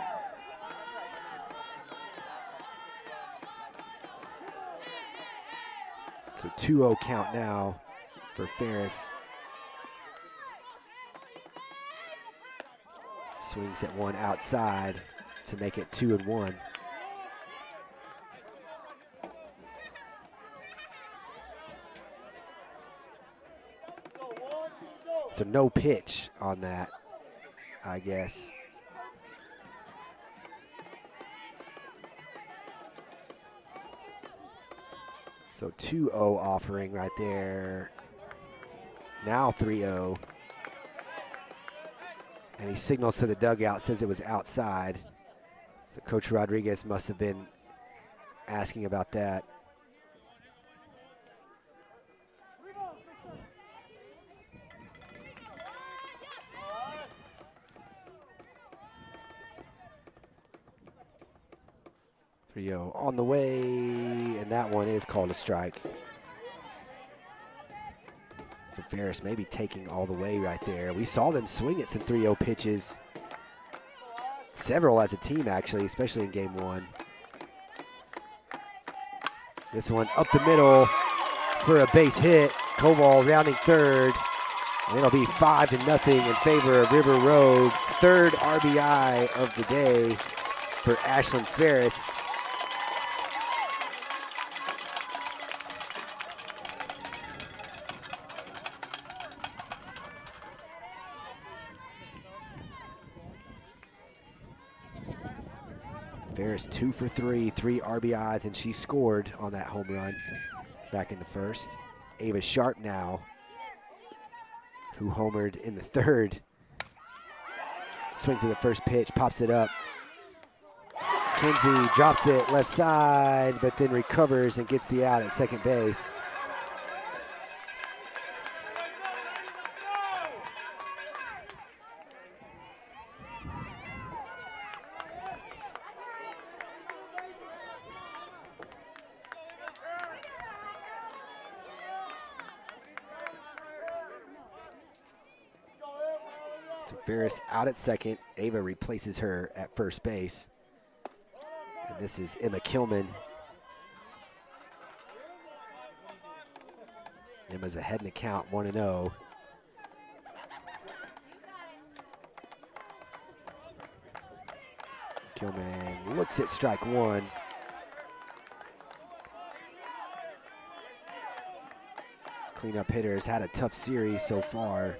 So 2-0 count now for Ferris. Swings at one outside to make it 2-1. So no pitch on that, I guess. So 2-0 offering right there. Now 3-0. And he signals to the dugout, says it was outside. So Coach Rodriguez must have been asking about that. On the way, and that one is called a strike. So Ferris maybe taking all the way right there. We saw them swing at some 3-0 pitches. Several as a team, actually, especially in game one. This one up the middle for a base hit. Koval rounding third. And it'll be 5-0 in favor of River Road. Third RBI of the day for Ashlyn Ferris. Ferris 2 for 3, 3 RBIs, and she scored on that home run back in the first. Ava Sharp now, who homered in the third. Swings to the first pitch, pops it up. Kinsey drops it left side, but then recovers and gets the out at second base. Ferris out at second. Ava replaces her at first base. And this is Emma Kilman. Emma's ahead in the count, 1-0. Kilman looks at strike one. Cleanup hitters had a tough series so far.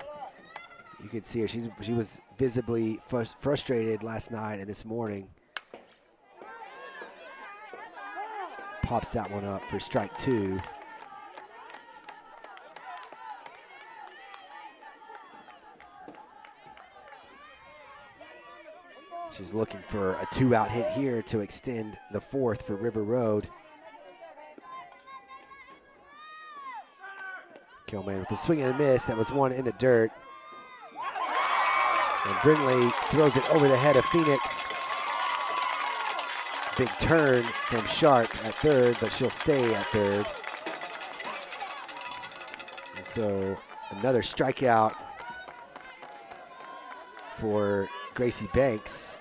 You could see her, she was visibly frustrated last night and this morning. Pops that one up for strike two. She's looking for a 2-out hit here to extend the fourth for River Road. Kilman with a swing and a miss. That was one in the dirt. And Brindley throws it over the head of Phoenix. Big turn from Sharp at third, but she'll stay at third. And so another strikeout for Gracie Banks,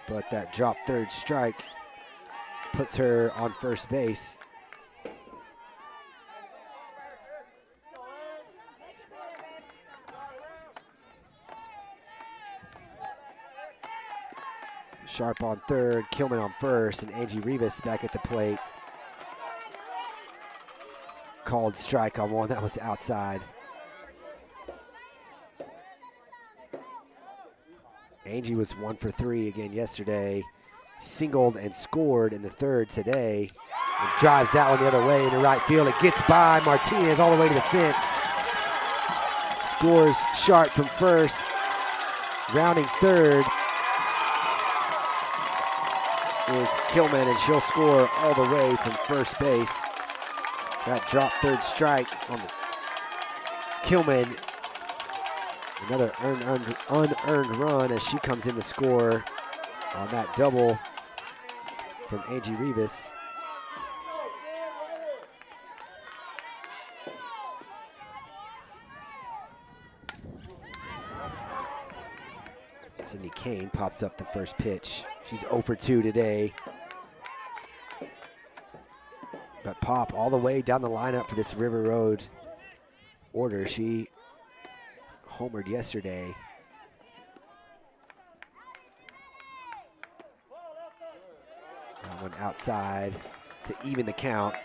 but that drop third strike puts her on first base. Sharp on third, Kilman on first, and Angie Rivas back at the plate. Called strike on one that was outside. Angie was 1 for 3 again yesterday. singled and scored in the third today. And drives that one the other way into right field. It gets by Martinez all the way to the fence. Scores Sharp from first. Rounding third is Kilman, and she'll score all the way from first base. So that drop third strike on the Kilman. Another unearned run as she comes in to score on that double from Angie Rivas. Sydney Kane pops up the first pitch. She's 0 for 2 today. But Pop all the way down the lineup for this River Road order. She homered yesterday. That one outside to even the count.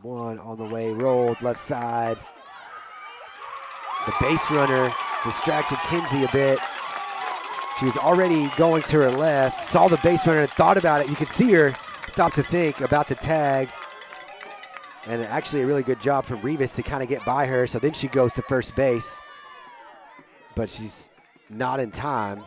One on the way, rolled left side. The base runner distracted Kinsey a bit. She was already going to her left, saw the base runner and thought about it. You could see her stop to think about the tag. And actually a really good job from Rivas to kind of get by her. So then she goes to first base, but she's not in time.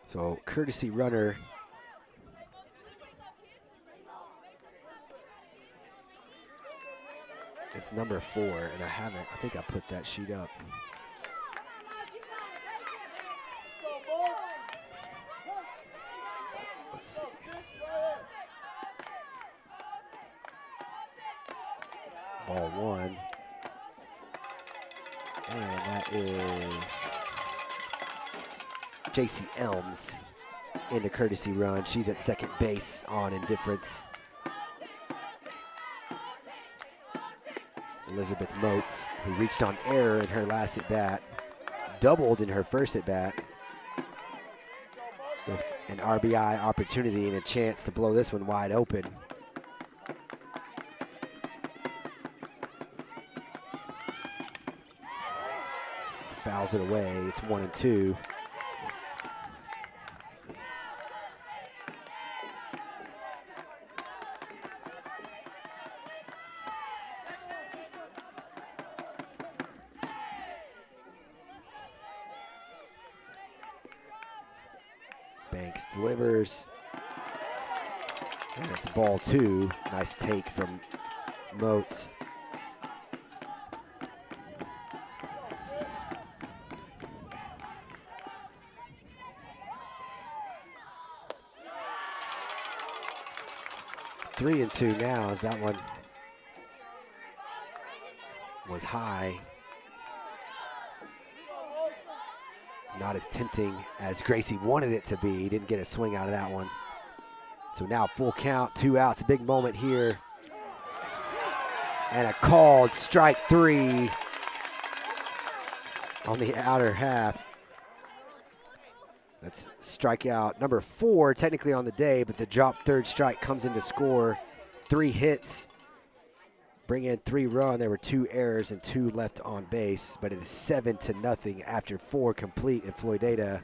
So courtesy runner. It's number 4, and I think I put that sheet up. Let's see. Ball 1. And that is JC Elms into courtesy run. She's at second base on indifference. Elizabeth Moats, who reached on error in her last at bat, doubled in her first at bat with an RBI opportunity and a chance to blow this one wide open. Fouls it away. It's 1-2. Banks delivers, and it's ball 2. Nice take from Moats. Three and 2 now, as that one was high. Not as tempting as Gracie wanted it to be. Didn't get a swing out of that one. So now full count, 2 outs. A big moment here. And a called strike 3 on the outer half. That's strikeout number 4 technically on the day, but the drop third strike comes in to score. 3 hits, bring in 3 runs. There were 2 errors and 2 left on base, but it is 7-0 after 4 complete in Floydada.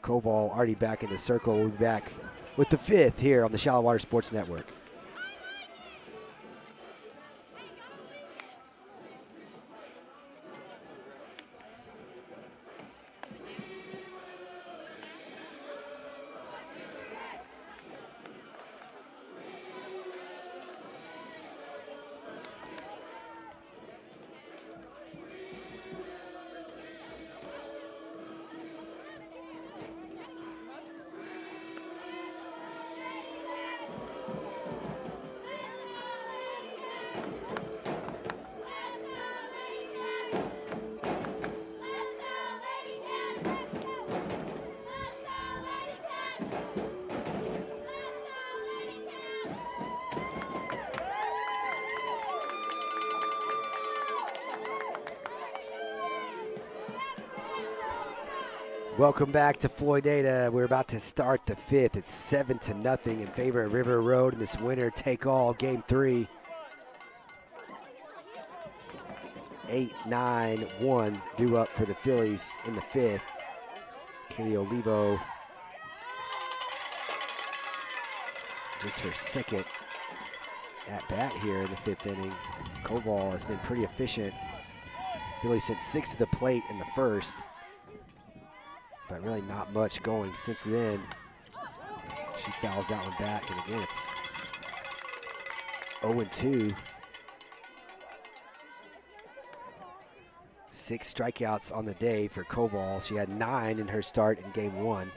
Koval already back in the circle. We'll be back with the 5th here on the Shallow Water Sports Network. Welcome back to Floydada. We're about to start the fifth. It's 7-0 in favor of River Road in this winner take all game 3. 8-9-1 due up for the Fillies in the fifth. Kaylee Olivo, just her second at bat here in the fifth inning. Koval has been pretty efficient. Fillies sent 6 to the plate in the first, but really not much going since then. She fouls that one back, and again it's 0-2. 6 strikeouts on the day for Koval. She had 9 in her start in game 1.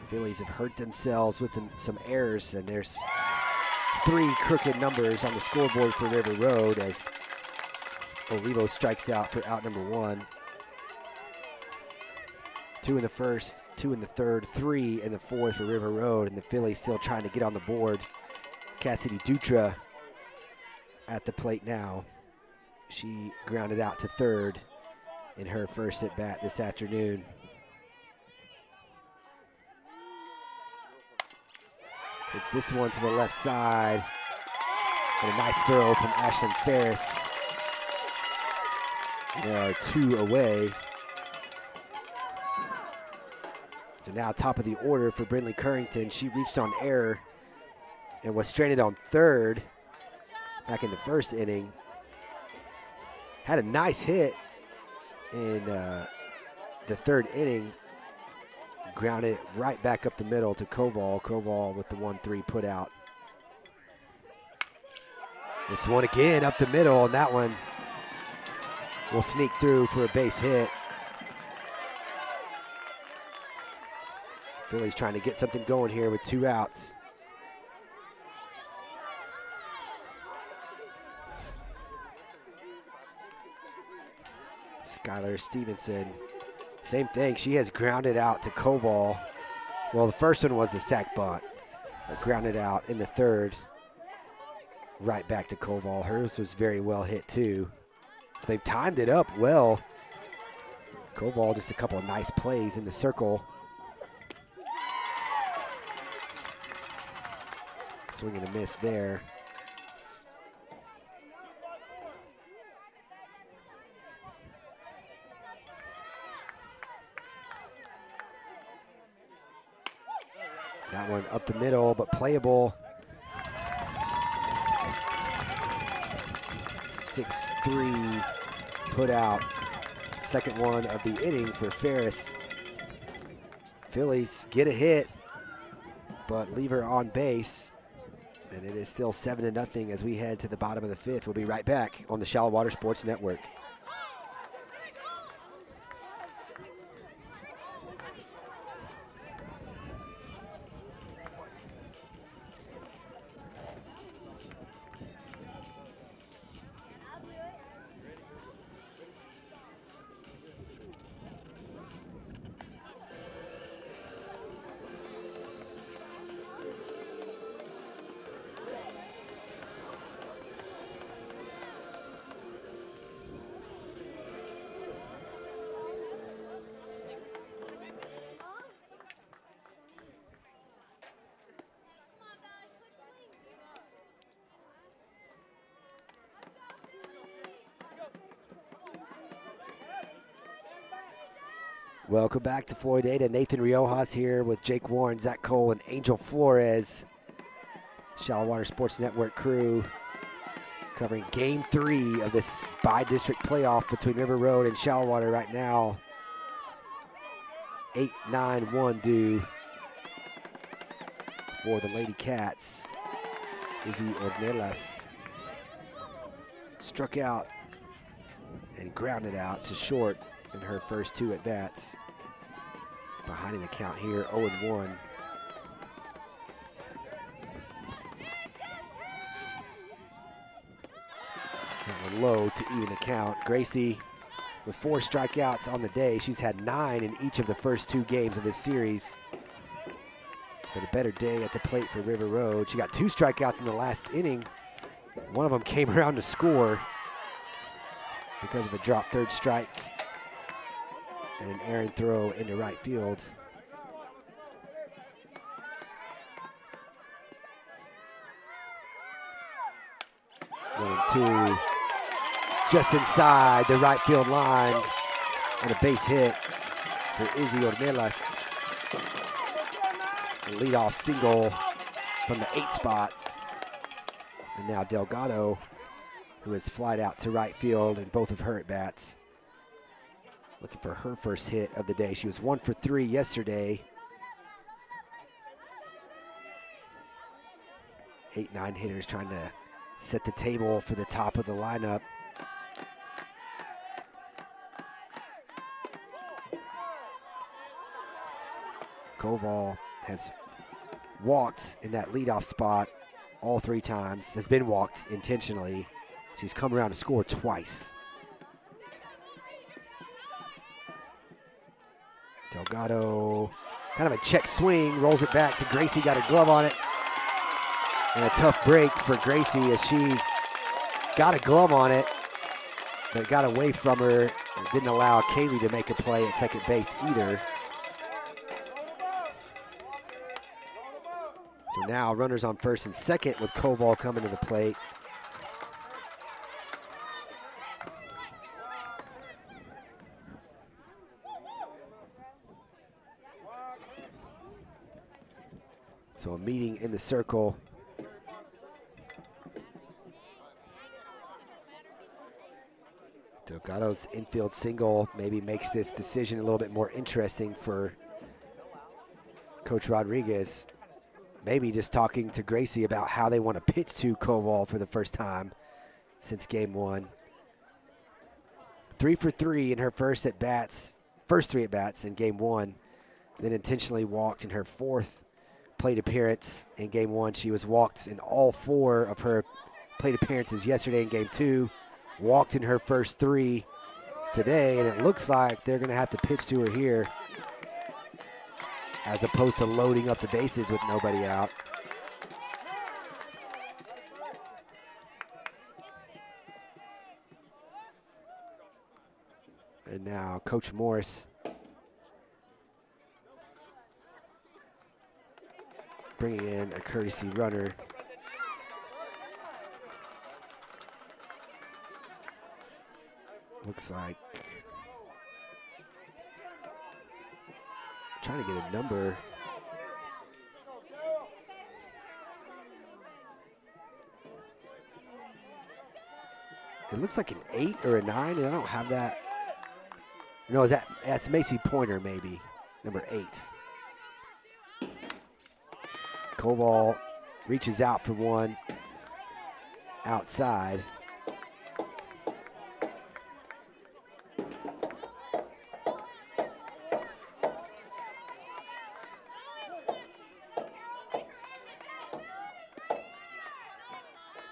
The Phillies have hurt themselves with some errors, and there's 3 crooked numbers on the scoreboard for River Road as Olivo strikes out for out number 1. 2 in the first, 2 in the third, 3 in the fourth for River Road, and the Phillies still trying to get on the board. Cassidy Dutra at the plate now. She grounded out to third in her first at bat this afternoon. It's this one to the left side. And a nice throw from Ashlyn Ferris. There are 2 away. So now top of the order for Brindley Currington. She reached on error and was stranded on third back in the first inning. Had a nice hit in the third inning. Grounded it right back up the middle to Koval. Koval with the 1-3 put out. This one again up the middle, and that one will sneak through for a base hit. Phillies trying to get something going here with 2 outs. Skylar Stevenson, same thing. She has grounded out to Koval. Well, the first one was a sac bunt, but grounded out in the third, right back to Koval. Hers was very well hit too. So they've timed it up well. Koval just a couple of nice plays in the circle. Swing and a miss there. That one up the middle, but playable. 6-3 put out. Second one of the inning for Ferris. Phillies get a hit, but leave her on base. And it is still 7-0 as we head to the bottom of the fifth. We'll be right back on the Shallow Water Sports Network. Welcome back to Floydada. Nathan Riojas here with Jake Warren, Zach Cole, and Angel Flores. Shallow Water Sports Network crew covering game 3 of this bi-district playoff between River Road and Shallow Water right now. 8-9-1 due for the Lady Cats. Izzy Ornelas struck out and grounded out to short in her first 2 at-bats. Behind in the count here, 0-1. That one low to even the count. Gracie with 4 strikeouts on the day. She's had 9 in each of the first 2 games of this series. But a better day at the plate for River Road. She got 2 strikeouts in the last inning. One of them came around to score. because of a drop third strike and an errant throw into right field. One and two, just inside the right field line, and a base hit for Izzy Ornelas. A leadoff single from the 8 spot. And now Delgado, who has flied out to right field in both of her at-bats, looking for her first hit of the day. She was 1 for 3 yesterday. 8-9 hitters trying to set the table for the top of the lineup. Koval has walked in that leadoff spot all 3 times, has been walked intentionally. She's come around to score twice. Delgado, kind of a check swing, rolls it back to Gracie, got a glove on it. And a tough break for Gracie as she got a glove on it, but got away from her. It didn't allow Kaylee to make a play at second base either. So now runners on first and second with Koval coming to the plate. So a meeting in the circle. Delgado's infield single maybe makes this decision a little bit more interesting for Coach Rodriguez. Maybe just talking to Gracie about how they want to pitch to Koval for the first time since game 1. 3 for 3 in her first 3 at-bats in game 1. Then intentionally walked in her 4th plate appearance in game 1. She was walked in all 4 of her plate appearances yesterday in game 2. Walked in her first 3 today, and it looks like they're going to have to pitch to her here as opposed to loading up the bases with nobody out. And now Coach Morris bringing in a courtesy runner. Looks like trying to get a number. It looks like an 8 or a 9, and I don't have that. No, that's Macy Pointer, maybe, number 8. Koval reaches out for one outside.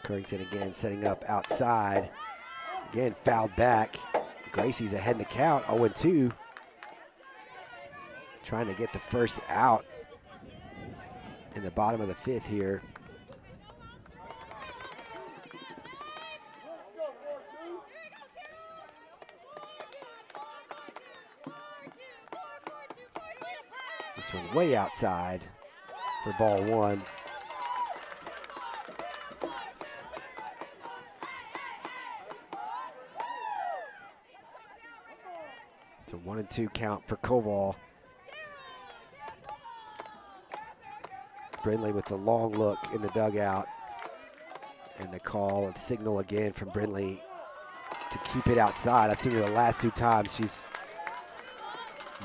Currington again setting up outside. Again, fouled back. Gracie's ahead in the count, 0-2. Trying to get the first out in the bottom of the 5th here. This one way outside for ball 1. It's a 1-2 count for Koval. Brindley with the long look in the dugout. And the call and signal again from Brindley to keep it outside. I've seen her the last 2 times. She's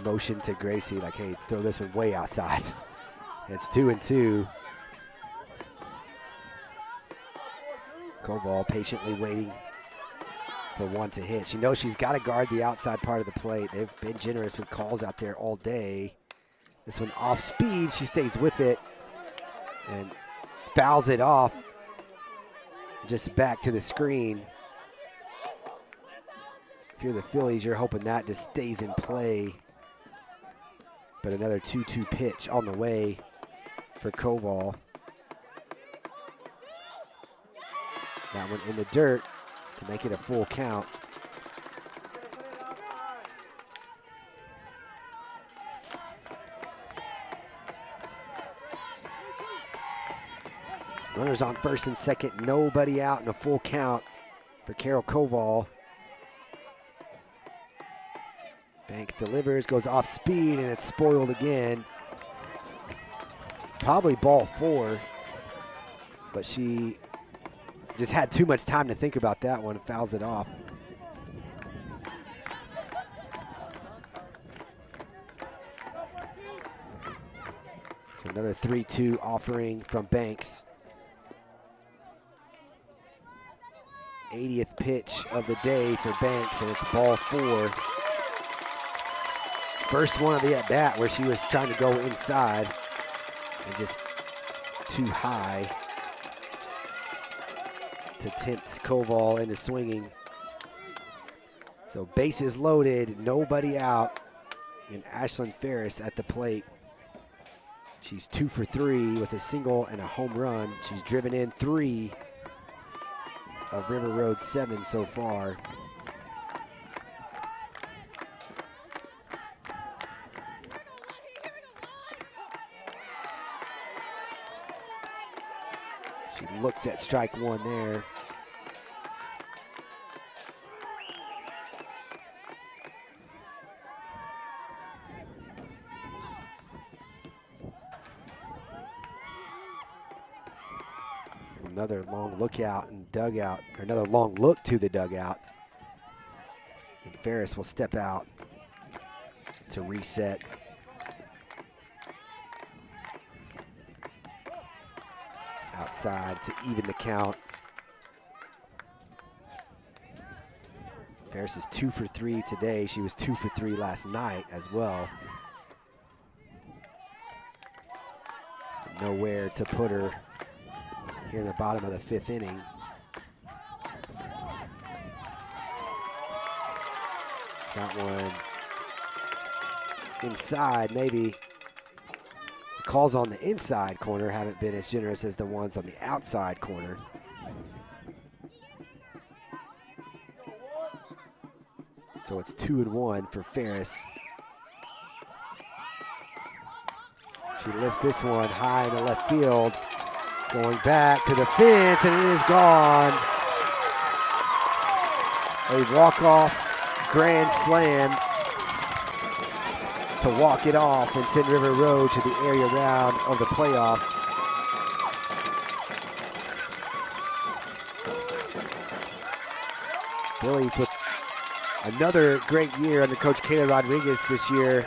motioned to Gracie like, hey, throw this one way outside. It's 2-2. Koval patiently waiting for one to hit. She knows she's got to guard the outside part of the plate. They've been generous with calls out there all day. This one off speed, she stays with it and fouls it off just back to the screen. If you're the Phillies, you're hoping that just stays in play. But another 2-2 pitch on the way for Koval. That one in the dirt to make it a full count. Runners on first and second, nobody out, and a full count for Carol Koval. Banks delivers, goes off speed, and it's spoiled again. Probably ball 4, but she just had too much time to think about that one and fouls it off. So another 3-2 offering from Banks. 80th pitch of the day for Banks, and it's ball 4. First one of the at-bat where she was trying to go inside and just too high to tempt Koval into swinging. So bases loaded, nobody out, and Ashlyn Ferris at the plate. She's 2 for 3 with a single and a home run. She's driven in 3 of River Road's 7 so far. She looked at strike 1 there. Another long look out and dugout, or another long look to the dugout. And Ferris will step out to reset. Outside to even the count. Ferris is 2 for 3 today. She was 2 for 3 last night as well. Nowhere to put her here in the bottom of the 5th inning. That one inside, maybe. The calls on the inside corner haven't been as generous as the ones on the outside corner. So it's 2-1 for Ferris. She lifts this one high in the left field. Going back to the fence, and it is gone. A walk-off grand slam to walk it off and send River Road to the area round of the playoffs. Fillies with another great year under Coach Kayla Rodriguez this year.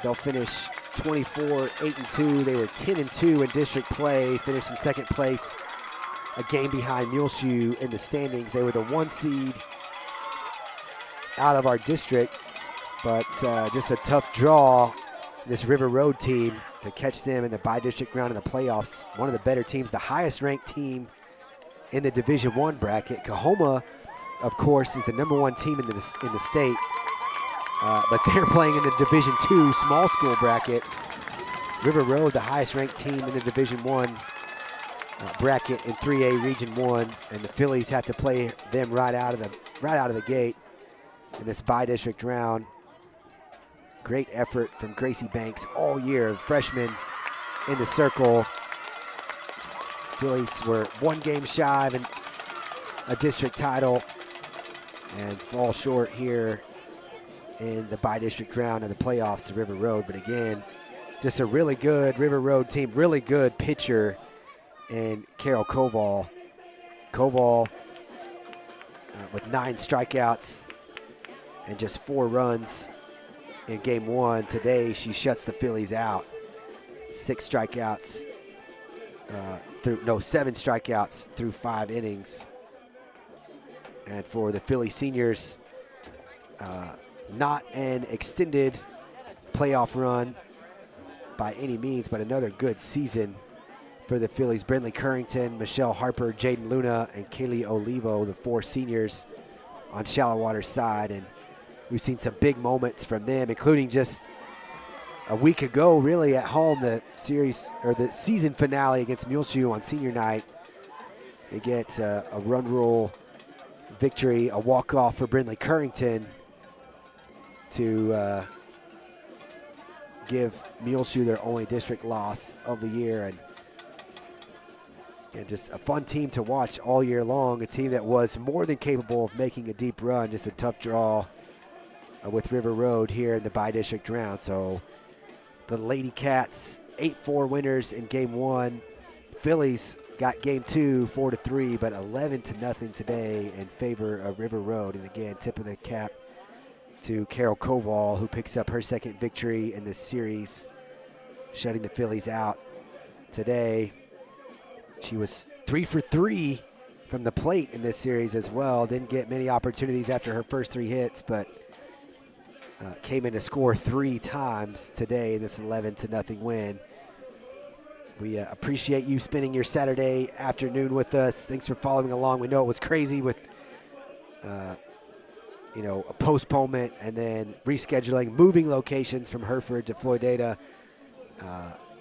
They'll finish 24-8-2. They were 10-2 in district play, finished in 2nd place, a game behind Muleshoe in the standings. They were the 1 seed out of our district, but just a tough draw, this River Road team, to catch them in the bi-district round of the playoffs. One of the better teams, the highest ranked team in the Division I bracket. Coahoma, of course, is the #1 team in the state. But they're playing in the Division II small school bracket. River Road, the highest ranked team in the Division I bracket in 3A Region 1, and the Fillies have to play them right out of the gate in this bi-district round. Great effort from Gracie Banks all year, the freshman in the circle. Fillies were 1 game shy of a district title and fall short here in the bi-district round of the playoffs to River Road. But again, just a really good River Road team, really good pitcher in Carol Koval. Koval with 9 strikeouts and just 4 runs in game 1. Today, she shuts the Fillies out. 7 strikeouts through 5 innings. And for the Philly seniors, not an extended playoff run by any means, but another good season for the Phillies. Brindley Currington, Michelle Harper, Jaden Luna, and Kaylee Olivo, the 4 seniors on shallow water side. And we've seen some big moments from them, including just a week ago, really, at home, the season finale against Muleshoe on senior night. They get a run rule victory, a walk-off for Brindley Currington to give Muleshoe their only district loss of the year. And And just a fun team to watch all year long, a team that was more than capable of making a deep run, just a tough draw with River Road here in the bi-district round. So the Lady Cats, 8-4 winners in game one. Fillies got game two, 4-3, but 11-0 today in favor of River Road. And again, tip of the cap to Carol Koval, who picks up her second victory in this series, shutting the Fillies out today. She was 3 for 3 from the plate in this series as well. Didn't get many opportunities after her first 3 hits, but came in to score 3 times today in this 11-0 win. We appreciate you spending your Saturday afternoon with us. Thanks for following along. We know it was crazy with, a postponement and then rescheduling, moving locations from Hereford to Floydada.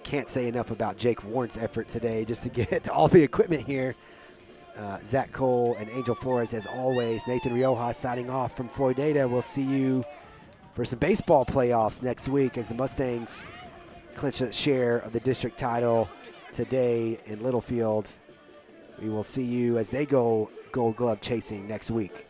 Can't say enough about Jake Warren's effort today just to get all the equipment here. Zach Cole and Angel Flores, as always. Nathan Rioja signing off from Floydada. We'll see you for some baseball playoffs next week as the Mustangs clinch a share of the district title today in Littlefield. We will see you as they go Gold Glove chasing next week.